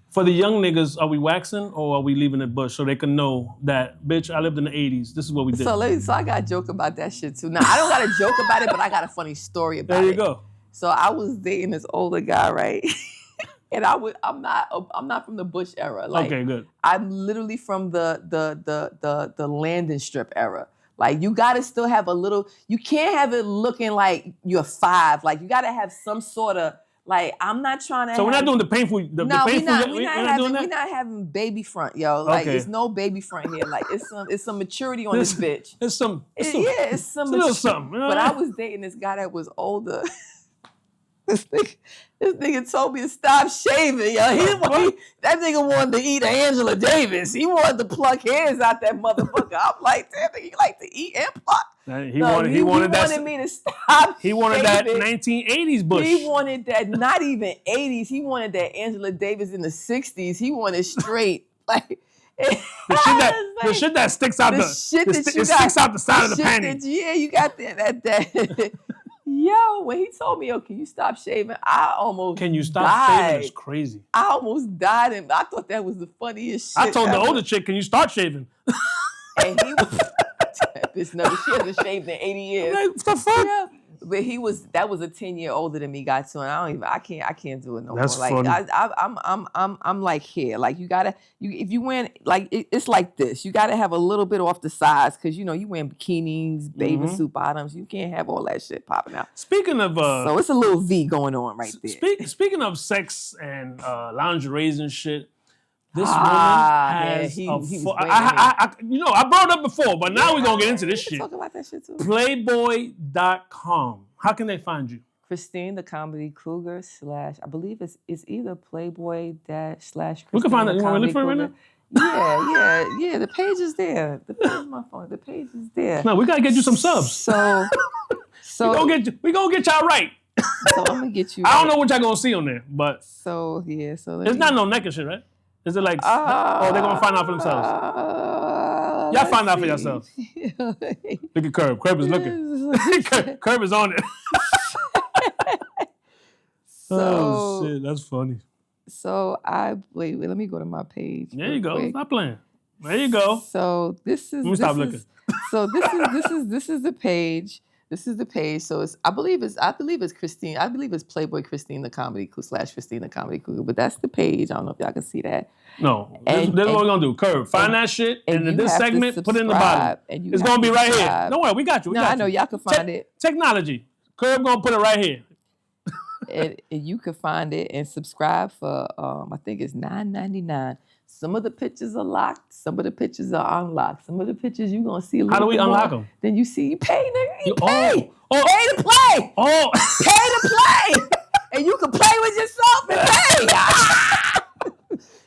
for the young niggas, are we waxing or are we leaving it Bush so they can know that, bitch, I lived in the 80s. This is what we did. So I got a joke about that shit too. Now, I don't got a joke about it, but I got a funny story about it. There you go. So I was dating this older guy, right? And I'm not from the Bush era. Like, okay, good. I'm literally from the landing strip era. Like, you gotta still have a little. You can't have it looking like you're 5. Like, you gotta have some sort of. Like, I'm not trying to. So we're not doing the painful. We're not having baby front, yo. Like, it's no baby front here. Like, it's some maturity on this bitch. It's some a little something. But I was dating this guy that was older. This nigga told me to stop shaving, yo. That nigga wanted to eat Angela Davis. He wanted to pluck hairs out that motherfucker. I'm like, damn, nigga, you like to eat and pluck? He wanted me to stop. He wanted that 1980s bush. He wanted that, not even 80s. He wanted that Angela Davis in the 60s. He wanted straight, like. The shit that sticks out sticks out the side of the panty. Yeah, you got that. Yo, when he told me, can you stop shaving? I almost Can you stop died. shaving? It's crazy. I almost died, and I thought that was the funniest shit. I told ever. the older chick, can you start shaving? And he was, bitch, no, she hasn't shaved in 80 years. Like, what the fuck? Yeah. But that was a 10-year older than me, got to, and I can't do it no That's more. funny. Like I'm like here, like if you wear like it's like this, you gotta have a little bit off the sides, because you wearing bikinis, bathing suit bottoms, you can't have all that shit popping out. Speaking of, so it's a little V going on right there. Speaking of sex and lingeries and shit. This woman has I brought it up before, but now we're gonna get into this shit. Talk about that shit too. Playboy.com. How can they find you? Christine the Comedy Cougar / I believe it's either Playboy / Christine. We can find it. You want me to look for it right now? Yeah. The page is there. The page is my phone. The page is there. No, we gotta get you some subs. So we gonna get y'all right. So I'm gonna get you. I don't know what y'all gonna see on there, but so it's not no naked shit, right? Is it like, they're going to find out for themselves? Y'all find out for yourselves. Look at Curb. Curb is looking. Curb is on it. Oh, shit. That's funny. So wait, let me go to my page. There you go. Quick. Stop playing. There you go. So this is... Let me stop looking. So this is the page. This is the page. So I believe it's Christine. I believe it's Playboy Christine the Comedy / Christine the Comedy Cougar. But that's the page. I don't know if y'all can see that. No. This is what we're gonna do. Curb. Find that shit, and in this segment, put it in the bottom. It's gonna be right here. Don't worry, we got you. I know y'all can find it. Technology. Curb gonna put it right here. and you can find it and subscribe for I think it's $9.99. Some of the pictures are locked. Some of the pictures are unlocked. Some of the pictures you're going to see a little How do we bit unlock more. them? Then you see, you pay, nigga. You pay. Oh. Pay to play. Oh. Pay to play. And you can play with yourself and pay.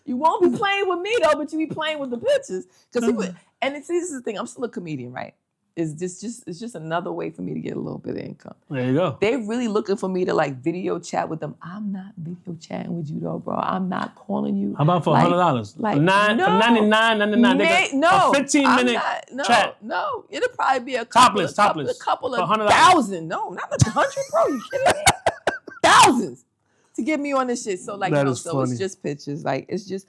You won't be playing with me, though, but you be playing with the pictures. And this is the thing. I'm still a comedian, right? It's just another way for me to get a little bit of income. There you go. They're really looking for me to like video chat with them. I'm not video chatting with you though, bro. I'm not calling you. How about for $100? Like $99.99. They got a 15-minute chat. No, it'll probably be a couple of thousand. No, not like 100, bro. You kidding me? Thousands to get me on this shit. So like, so it's just pictures. Like it's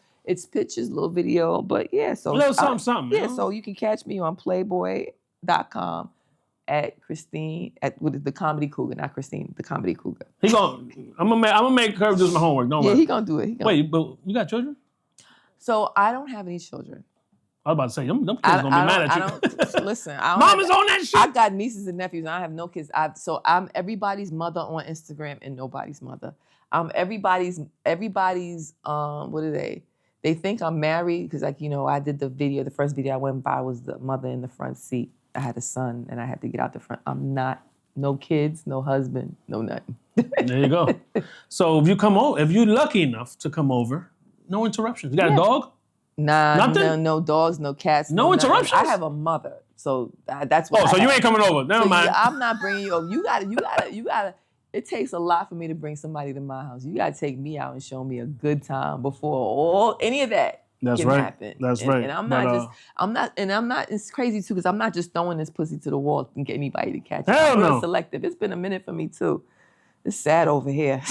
pictures, little video. But yeah, so a little something. Yeah, so you can catch me on Playboy.com at Christine with the Comedy Cougar, not Christine, the Comedy Cougar. I'm gonna make Curb do my homework. Don't worry. Yeah, he gonna do it. Wait, but you got children? So I don't have any children. I was about to say them kids gonna be mad at you. Listen, Mom is on that shit. I got nieces and nephews, and I have no kids. I'm everybody's mother on Instagram and nobody's mother. Everybody's what are they? They think I'm married because, like, I did the first video I went by was the mother in the front seat. I had a son and I had to get out the front. I'm not, no kids, no husband, no nothing. There you go. So if you're lucky enough to come over, no interruptions. You got a dog? Nah, nothing? No dogs, no cats. No interruptions? I have a mother, so that's why. Oh, so you ain't coming over. Never mind. I'm not bringing you over. You gotta. It takes a lot for me to bring somebody to my house. You gotta take me out and show me a good time before any of that can happen. That's right. And I'm not. It's crazy too because I'm not just throwing this pussy to the wall and get anybody to catch it. I'm real selective. It's been a minute for me too. It's sad over here.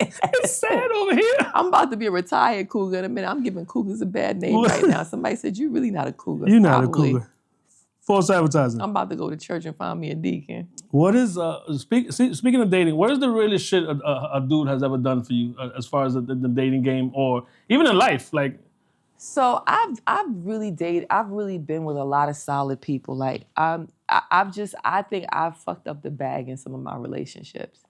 It's sad over here. I'm about to be a retired cougar in a minute. I'm giving cougars a bad name right now. Somebody said, you're really not a cougar. You're not a cougar. False advertising. I'm about to go to church and find me a deacon. What is, speaking of dating, what is the realest shit a dude has ever done for you as far as the dating game or even in life? Like, so I've really dated, I've really been with a lot of solid people. Like, I think I've fucked up the bag in some of my relationships.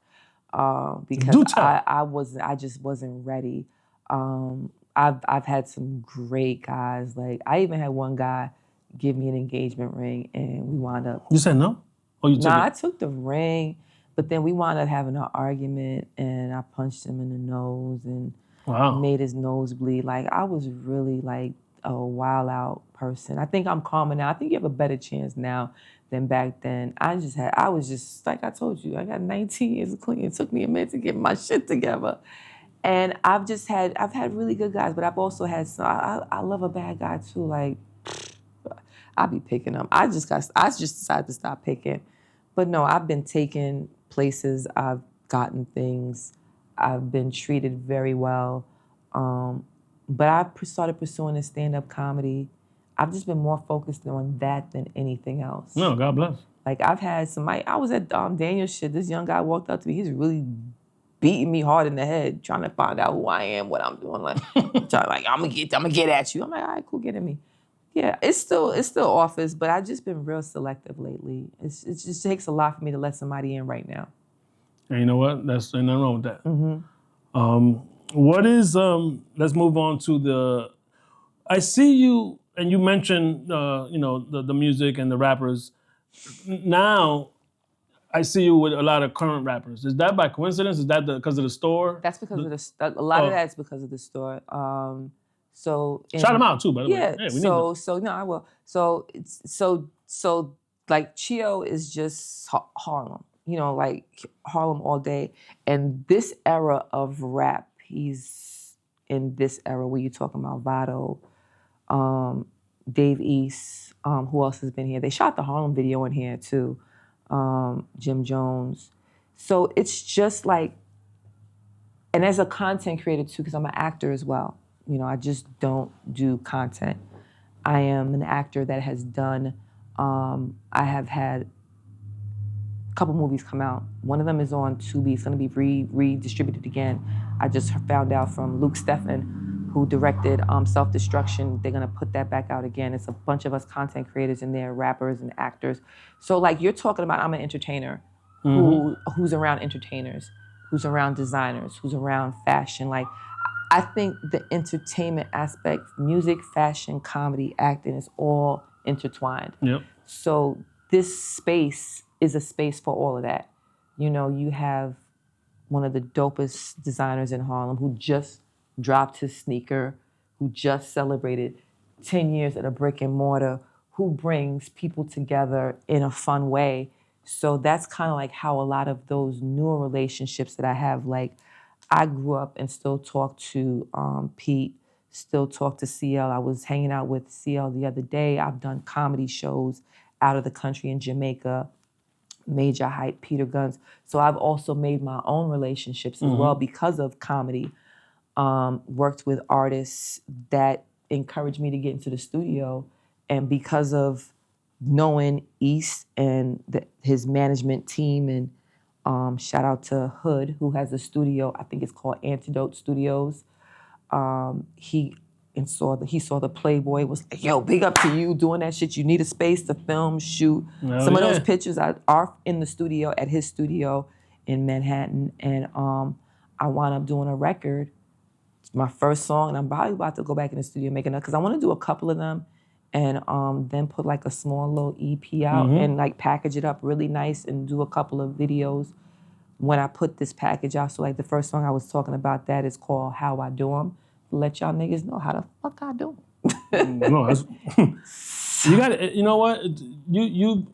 Because I just wasn't ready. I've had some great guys. Like, I even had one guy give me an engagement ring and we wound up. You said no? Or you took it? I took the ring, But then we wound up having an argument, and I punched him in the nose and wow. made his nose bleed. Like, I was really like a wild out person. I think I'm calmer now. I think you have a better chance now than back then. I was just, like I told you, I got 19 years clean. It took me a minute to get my shit together. And I've had really good guys, but I've also had some, I love a bad guy too. Like, I be picking them. I just decided to stop picking. But no, I've been taken places, I've gotten things, I've been treated very well. But I started pursuing this stand-up comedy. I've just been more focused on that than anything else. No, God bless. Like, I've had I was at Daniel's shit. This young guy walked up to me. He's really beating me hard in the head, trying to find out who I am, what I'm doing. Like, I'm gonna get at you. I'm like, all right, cool, get at me. Yeah, it's still office, but I've just been real selective lately. It just takes a lot for me to let somebody in right now. And you know what? There's nothing wrong with that. Mm-hmm. What is, let's move on to I see you, and you mentioned, the music and the rappers. Now, I see you with a lot of current rappers. Is that by coincidence? Is that because of the store? That's because of a lot of that's because of the store. Shout them out too, by the way. Yeah. Hey, we need them. No, I will. So like Chio is just Harlem. Like Harlem all day. And this era of rap, he's in this era where you're talking about Vado, Dave East, who else has been here? They shot the Harlem video in here too, Jim Jones. So it's just like, and as a content creator too, because I'm an actor as well. I just don't do content. I am an actor that has done, I have had a couple movies come out. One of them is on Tubi. It's going to be redistributed again. I just found out from Luke Steffen, who directed Self-Destruction. They're going to put that back out again. It's a bunch of us content creators in there, rappers and actors. So like you're talking about, I'm an entertainer who's around entertainers, who's around designers, who's around fashion. Like, I think the entertainment aspect, music, fashion, comedy, acting is all intertwined. Yep. So this space is a space for all of that. You have one of the dopest designers in Harlem who just dropped his sneaker, who just celebrated 10 years at a brick and mortar, who brings people together in a fun way. So that's kind of like how a lot of those newer relationships that I have, like, I grew up and still talk to Pete, still talk to CL. I was hanging out with CL the other day. I've done comedy shows out of the country in Jamaica, Major Hype, Peter Guns. So I've also made my own relationships as well because of comedy. Worked with artists that encouraged me to get into the studio. And because of knowing East and his management team, and shout out to Hood, who has a studio, I think it's called Antidote Studios. He saw the Playboy, was like, yo, big up to you doing that shit. You need a space to film, shoot. Some of those pictures are in the studio, at his studio in Manhattan. And I wound up doing a record. It's my first song, and I'm probably about to go back in the studio and make another, because I want to do a couple of them and then put like a small little EP out and like package it up really nice and do a couple of videos when I put this package out. So like the first song I was talking about, that is called How I Do 'Em. Let y'all niggas know how the fuck I do 'em. No, that's, you got it. You know what? You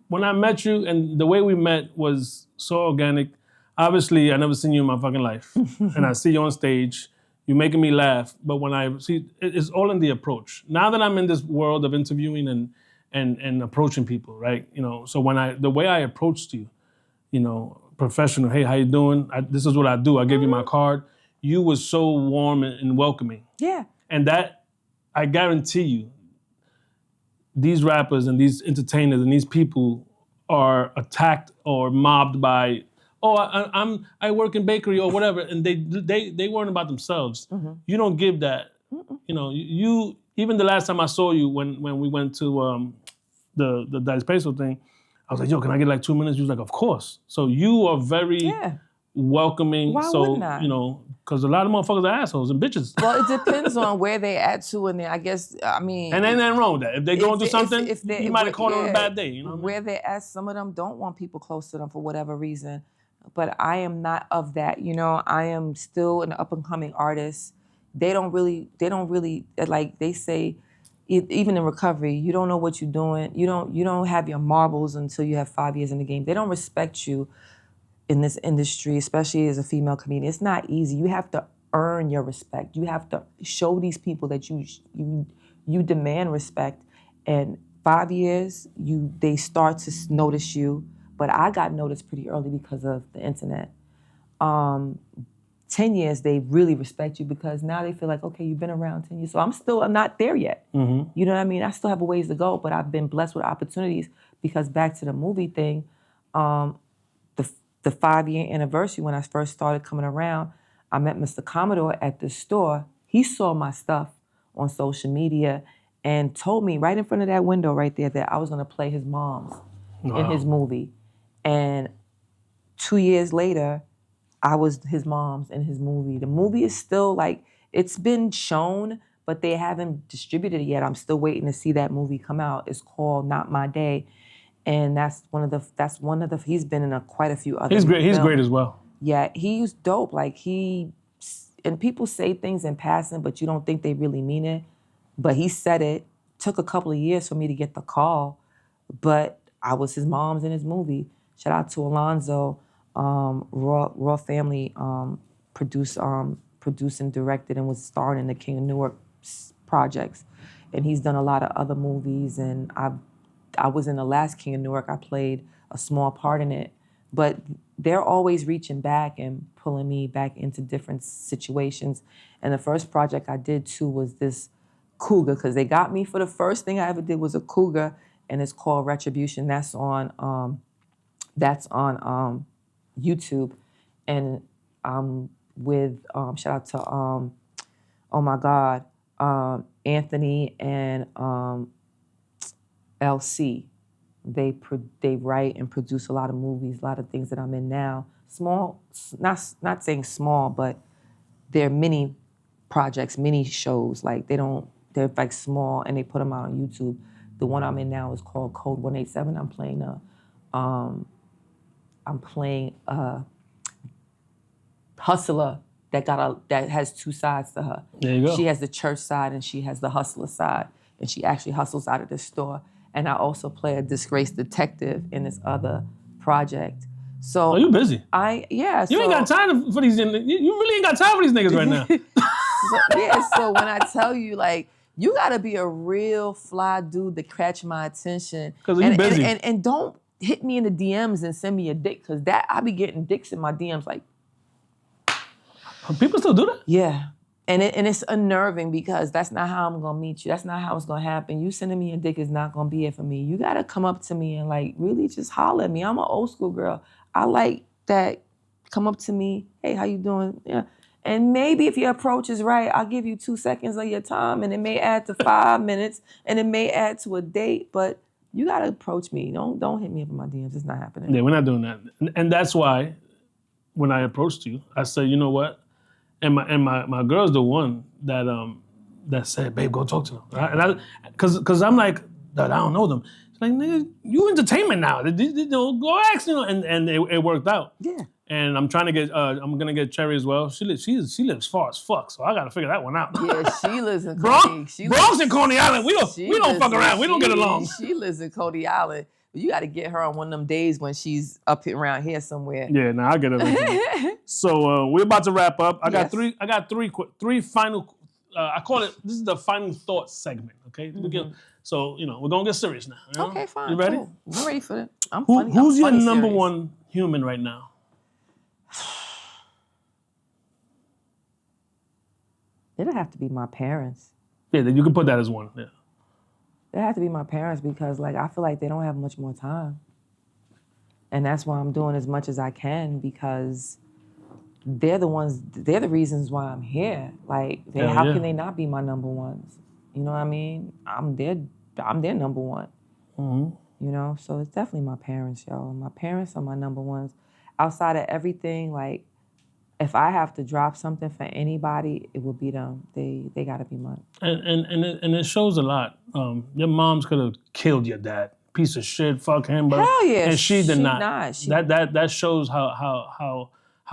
when I met you, and the way we met was so organic. Obviously, I never seen you in my fucking life. And I see you on stage. You're making me laugh, but when I see, it's all in the approach. Now that I'm in this world of interviewing and approaching people, right? So the way I approached you, professional. Hey, how you doing? This is what I do. I gave you my card. You were so warm and welcoming. Yeah. And that, I guarantee you, these rappers and these entertainers and these people are attacked or mobbed by, I work in bakery or whatever, and they weren't about themselves. You don't give that. You even the last time I saw you when we went to the Dice Peso thing, I was like, yo, can I get like 2 minutes? You was like, of course. So you are very welcoming. Why so, wouldn't I? Because a lot of motherfuckers are assholes and bitches. Well, it depends on where they at to, and I guess and ain't nothing wrong with that. If they going through something, you might have caught on a bad day. You know what I mean? Where they at, some of them don't want people close to them for whatever reason. But I am not of that. I am still an up and coming artist. They don't really like they say. Even in recovery, you don't know what you're doing. You don't have your marbles until you have 5 years in the game. They don't respect you in this industry, especially as a female comedian. It's not easy. You have to earn your respect. You have to show these people that you demand respect. And 5 years, they start to notice you. But I got noticed pretty early because of the internet. 10 years, they really respect you because now they feel like, okay, you've been around 10 years. So I'm not there yet. Mm-hmm. You know what I mean? I still have a ways to go, but I've been blessed with opportunities because back to the movie thing, the 5-year anniversary when I first started coming around, I met Mr. Commodore at the store. He saw my stuff on social media and told me right in front of that window right there that I was gonna play his mom's in his movie. And 2 years later, I was his mom's in his movie. The movie is still it's been shown, but they haven't distributed it yet. I'm still waiting to see that movie come out. It's called Not My Day. And that's one of the he's been in quite a few other He's great. films. He's great as well. Yeah, he's dope. And people say things in passing, but you don't think they really mean it. But he said it. Took a couple of years for me to get the call, but I was his mom's in his movie. Shout out to Alonzo, Raw Family produced and directed and was starring in the King of Newark projects. And he's done a lot of other movies, and I was in the last King of Newark. I played a small part in it, but they're always reaching back and pulling me back into different situations. And the first project I did too was this cougar, because they got me for the first thing I ever did was a cougar, and it's called Retribution. That's on YouTube, and with shout out to oh my God, Anthony and LC. They write and produce a lot of movies, a lot of things that I'm in now. Small, not saying small, but they're mini projects, mini shows. They're like small, and they put them out on YouTube. The one I'm in now is called Code 187. I'm playing a hustler that has two sides to her. There you go. She has the church side and she has the hustler side, and she actually hustles out of the store. And I also play a disgraced detective in this other project. So you busy? You ain't got time for these. You really ain't got time for these niggas right now. So when I tell you, you gotta be a real fly dude to catch my attention. Because you busy. And don't hit me in the DMs and send me a dick, because I be getting dicks in my DMs People still do that? Yeah. And it's unnerving because that's not how I'm gonna meet you. That's not how it's gonna happen. You sending me a dick is not gonna be it for me. You gotta come up to me and really just holler at me. I'm an old school girl. I like that. Come up to me, hey, how you doing? Yeah. And maybe if your approach is right, I'll give you 2 seconds of your time, and it may add to 5 minutes, and it may add to a date, but you gotta approach me. Don't hit me up in my DMs. It's not happening. Yeah, we're not doing that. And that's why when I approached you, I said, you know what? And my girl's the one that said, babe, go talk to them. And because I'm like, I don't know them. She's like, nigga, you entertainment now. Go ask, and it worked out. Yeah. And I'm trying to get, I'm gonna get Cherry as well. She lives far as fuck, so I gotta figure that one out. Yeah, she lives in Bronx and Coney Island. We don't fuck around. We don't get along. She lives in Coney Island. You got to get her on one of them days when she's up around here somewhere. Yeah, I'll get her. So we're about to wrap up. I got three final. I call it. This is the final thoughts segment. Okay. Mm-hmm. So we're gonna get serious now. Okay, fine. You ready? Cool. I'm ready for it. Who's your number one human right now? It'll have to be my parents. Yeah, you can put that as one. Yeah. It have to be my parents because I feel like they don't have much more time. And that's why I'm doing as much as I can, because they're the reasons why I'm here. How can they not be my number ones? You know what I mean? I'm their number one. Mm-hmm. So it's definitely my parents, y'all. My parents are my number ones. outside of everything, like, if I have to drop something for anybody, it will be them. They gotta be mine. And it shows a lot. Your moms could have killed your dad. Piece of shit, fuck him. But Hell yeah, and she did not. That shows how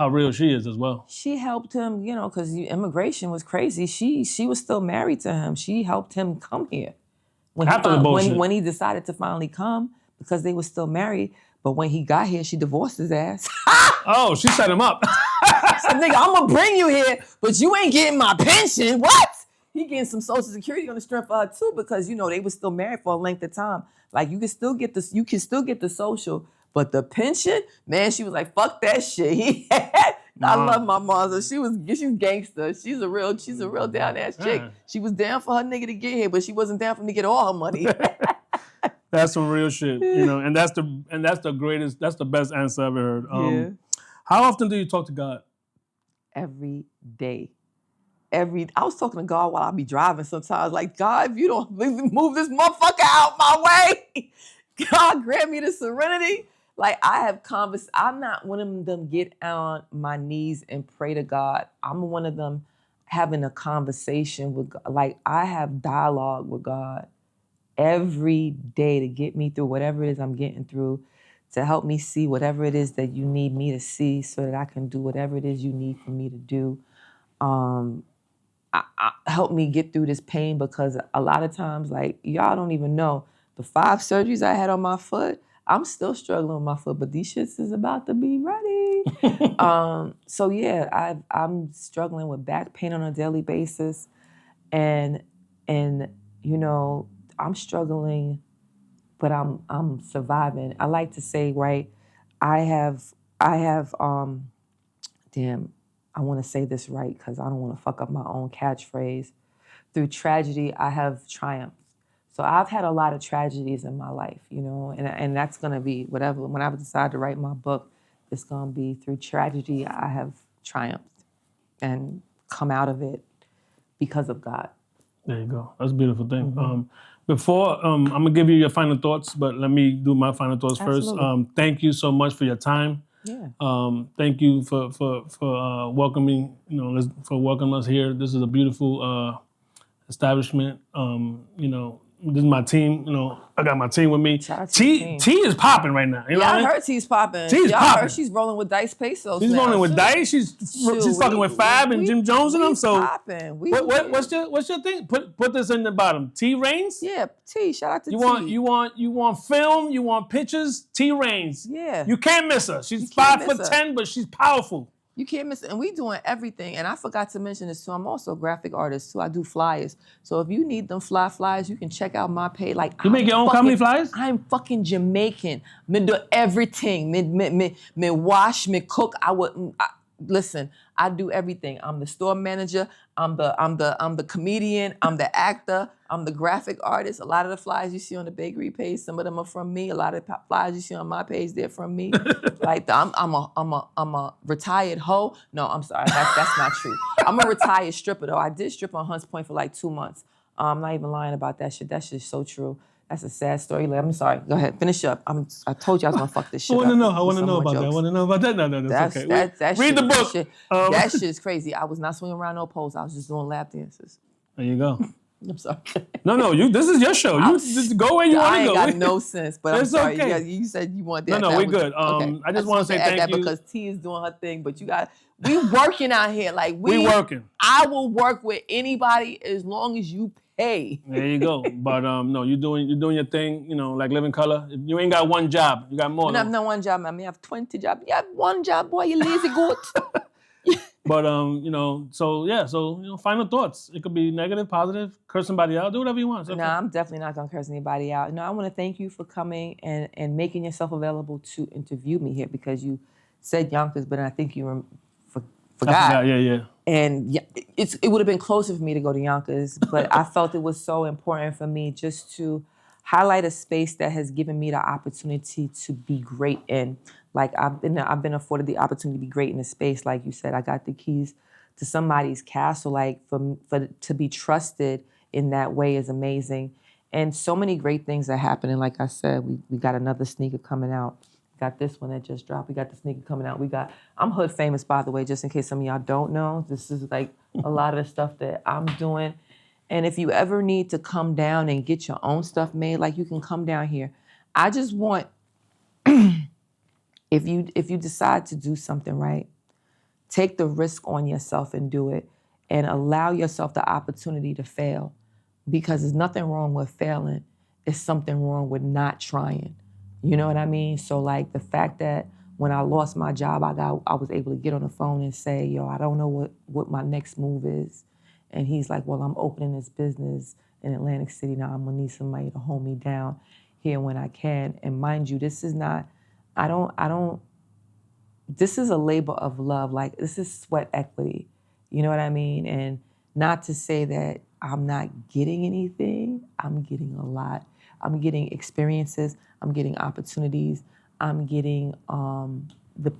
real she is as well. She helped him, because immigration was crazy. She was still married to him. She helped him come here. When he decided to finally come, because they were still married. But when he got here, she divorced his ass. Oh, she set him up. So, nigga, I'm gonna bring you here, but you ain't getting my pension. What? He getting some Social Security on the strength of her too, because they were still married for a length of time. Like, you can still get the social, but the pension, man, she was like, fuck that shit. I love my mom. So she's gangster. She's a real down ass chick. She was down for her nigga to get here, but she wasn't down for him to get all her money. That's some real shit, and that's the best answer I've ever heard. How often do you talk to God? Every day. I was talking to God while I be driving sometimes. Like, God, if you don't move this motherfucker out my way, God, grant me the serenity. Like, I'm not one of them get on my knees and pray to God. I'm one of them having a conversation with God. Like, I have dialogue with God every day to get me through whatever it is I'm getting through, to help me see whatever it is that you need me to see so that I can do whatever it is you need for me to do. Help me get through this pain, because a lot of times, like, y'all don't even know, the 5 surgeries I had on my foot, I'm still struggling with my foot, but these shits is about to be ready. So yeah, I'm struggling with back pain on a daily basis, and I'm struggling, but I'm surviving. I like to say, right, I have I want to say this right because I don't want to fuck up my own catchphrase. Through tragedy, I have triumphed. So I've had a lot of tragedies in my life, and that's going to be whatever. When I decide to write my book, it's going to be through tragedy, I have triumphed and come out of it because of God. There you go. That's a beautiful thing. Mm-hmm. Before, I'm going to give you your final thoughts, but let me do my final thoughts Absolutely. First. Thank you so much for your time. Yeah. Thank you for welcoming, for welcoming us here. This is a beautiful establishment. This is my team. I got my team with me. T is popping right now. I heard T's popping. T's popping. Heard she's rolling with Dice Pesos. She's rolling with Dice. She's fucking with Fab and Jim Jones and them. So popping. What's your thing? Put this in the bottom. T Reigns. Yeah, T. Shout out to T. You want film. You want pictures. T Reigns. Yeah. You can't miss her. She's 5'10", but she's powerful. You can't miss it. And we doing everything. And I forgot to mention this too. I'm also a graphic artist too. I do flyers. So if you need them flyers, you can check out my page. Like, you make your own company flyers? I'm fucking Jamaican. Me do everything. Me wash, me cook. Listen, I do everything. I'm the store manager. I'm the comedian. I'm the actor. I'm the graphic artist. A lot of the flyers you see on the bakery page, some of them are from me. A lot of the flyers you see on my page, they're from me. Like I'm a retired hoe. No, I'm sorry, that's not true. I'm a retired stripper though. I did strip on Hunts Point for like 2 months. I'm not even lying about that shit. That shit's so true. That's a sad story. I'm sorry. Go ahead. Finish up. I told you I was gonna fuck this shit up. I want to know about that. No, that's okay. Read the book. That shit's crazy. I was not swinging around no poles. I was just doing lap dances. There you go. I'm sorry. No. This is your show. You just go where you want to go. I ain't got no sense, but I'm sorry. Okay. You said you want that. No, we're good. Okay. I just want to say thank you because T is doing her thing, but we working out here. Like we working. I will work with anybody as long as you pay. There you go. But no, you're doing your thing. Like Living Color. You ain't got one job. You got more. I have no one job, man. I have 20 jobs. You have one job, boy. You lazy goat. But final thoughts. It could be negative, positive, curse somebody out, do whatever you want. Okay. No, I'm definitely not gonna curse anybody out. No, I want to thank you for coming and making yourself available to interview me here because you said Yonkers, but I think you forgot. Yeah. And it would have been closer for me to go to Yonkers, but I felt it was so important for me just to highlight a space that has given me the opportunity to be great in. Like I've been afforded the opportunity to be great in a space. Like you said, I got the keys to somebody's castle. Like for to be trusted in that way is amazing. And so many great things are happening. Like I said, we got another sneaker coming out Got this one that just dropped. We got the sneaker coming out. I'm hood famous, by the way, just in case some of y'all don't know. This is like a lot of the stuff that I'm doing. And if you ever need to come down and get your own stuff made, like you can come down here. I just want, if you decide to do something right, take the risk on yourself and do it, and allow yourself the opportunity to fail, because there's nothing wrong with failing. It's something wrong with not trying. You know what I mean? So like the fact that when I lost my job, I was able to get on the phone and say, yo, I don't know what my next move is. And he's like, well, I'm opening this business in Atlantic City now. I'm gonna need somebody to hold me down here when I can. And mind you, this is not, this is a labor of love. Like, this is sweat equity. You know what I mean? And not to say that I'm not getting anything. I'm getting a lot. I'm getting experiences. I'm getting opportunities. I'm getting the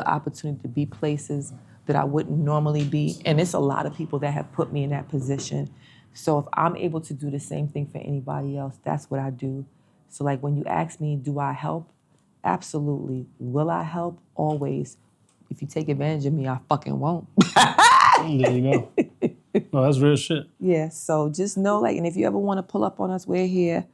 opportunity to be places that I wouldn't normally be. And it's a lot of people that have put me in that position. So if I'm able to do the same thing for anybody else, that's what I do. So like when you ask me, do I help? Absolutely. Will I help? Always. If you take advantage of me, I fucking won't. There you go. No, that's real shit. Yeah, so just know, like, and if you ever want to pull up on us, we're here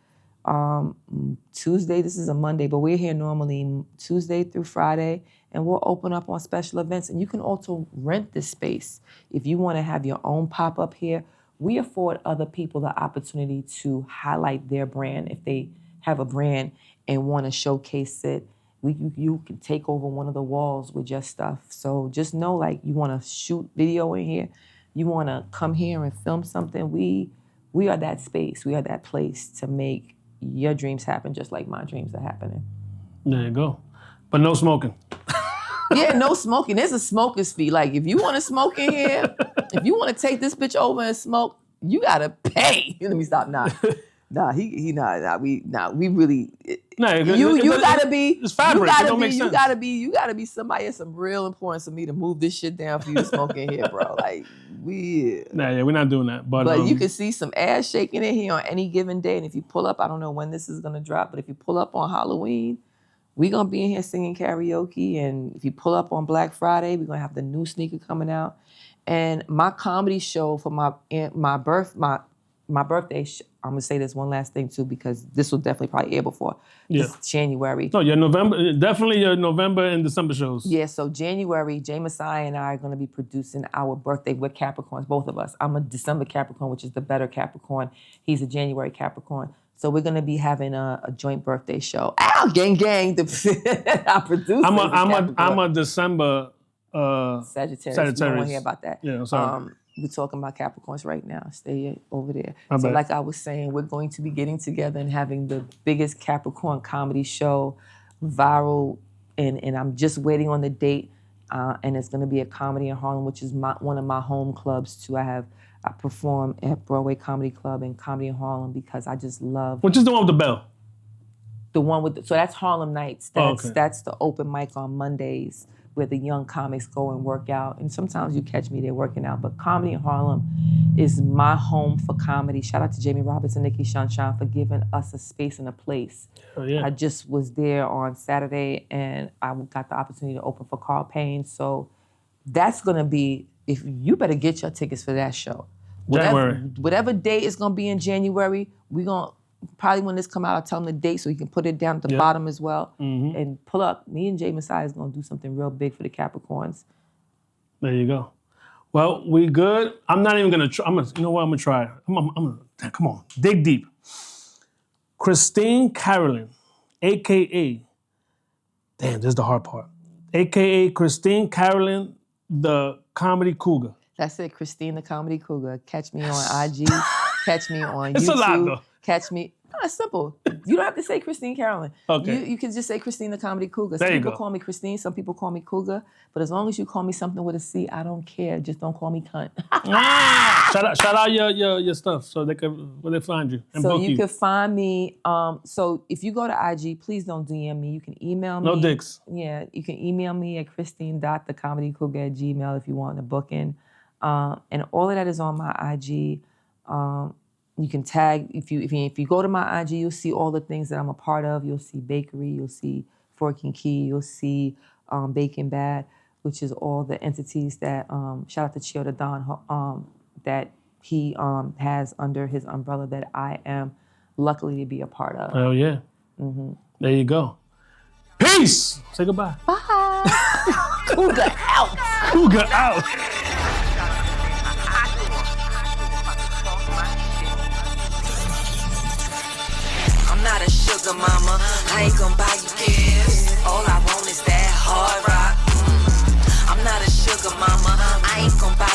Tuesday. This is a Monday, but we're here normally Tuesday through Friday, and we'll open up on special events. And you can also rent this space. If you want to have your own pop-up here, we afford other people the opportunity to highlight their brand. If they have a brand and want to showcase it, you can take over one of the walls with your stuff. So just know, like, you want to shoot video in here, you want to come here and film something, we are that space, we are that place to make your dreams happen just like my dreams are happening. There you go. But no smoking. Yeah, no smoking. There's a smoker's fee. Like, if you want to smoke in here, if you want to take this bitch over and smoke, you got to pay. Let me stop. We really. You gotta be. It's fabric. It don't make sense. You gotta be somebody that's some real importance for me to move this shit down for you to smoke in here, bro. Like we're not doing that. But you can see some ass shaking in here on any given day. And if you pull up, I don't know when this is gonna drop, but if you pull up on Halloween, we're gonna be in here singing karaoke. And if you pull up on Black Friday, we're gonna have the new sneaker coming out. And my comedy show for my birthday. I'm gonna say this one last thing too, because this will definitely probably air before. This January. No, definitely your November and December shows. Yeah, so January, Jay Masai and I are gonna be producing our birthday. We're Capricorns, both of us. I'm a December Capricorn, which is the better Capricorn. He's a January Capricorn. So we're gonna be having a joint birthday show. Ow, gang. Our producer. I'm a December Sagittarius. You don't want to hear about that. Yeah, I'm sorry. We're talking about Capricorns right now. Stay over there. So like I was saying, we're going to be getting together and having the biggest Capricorn comedy show, viral, and I'm just waiting on the date. And it's going to be a comedy in Harlem, which is one of my home clubs too. I perform at Broadway Comedy Club and Comedy in Harlem because I just love. Which is the one with the bell? The one with so that's Harlem Nights. That's the open mic on Mondays, where the young comics go and work out. And sometimes you catch me there working out. But Comedy in Harlem is my home for comedy. Shout out to Jamie Roberts and Nikki Shanshan for giving us a space and a place. Oh, yeah. I just was there on Saturday and I got the opportunity to open for Carl Payne. So that's gonna be, if you better get your tickets for that show. Whatever date it's gonna be in January, we gonna, probably when this come out, I'll tell them the date so you can put it down at the bottom as well. Mm-hmm. And pull up. Me and Jay Masai is going to do something real big for the Capricorns. There you go. Well, we good. I'm not even going to try. You know what? I'm going to try. Come on. Dig deep. Christine Carolyn, a.k.a. Damn, this is the hard part. A.k.a. Christine Carolyn, the comedy cougar. That's it, Christine the comedy cougar. Catch me on IG. Catch me on YouTube. It's a lot, though. Catch me. No, it's simple. You don't have to say Christine Carolyn. Okay. You can just say Christine the comedy cougar. There Some you people go. call me Christine. Some people call me cougar. But as long as you call me something with a C, I don't care. Just don't call me cunt. Shout out your stuff so they can where they find you and so book you can find me. So if you go to IG, please don't DM me. You can email me. No dicks. Yeah, you can email me at christine.thecomedycougar@gmail if you want a booking. And all of that is on my IG. You can tag, if you go to my IG, you'll see all the things that I'm a part of. You'll see bakery, you'll see Fork and Key. You'll see Bacon Bad, which is all the entities that, shout out to Chioda Don, that he has under his umbrella that I am luckily to be a part of. Oh, yeah. Mm-hmm. There you go. Peace! Say goodbye. Bye. Cougar out. Cougar out. I'm not a sugar mama. I ain't gon' buy you gifts. All I want is that hard rock. I'm not a sugar mama. I ain't gon' buy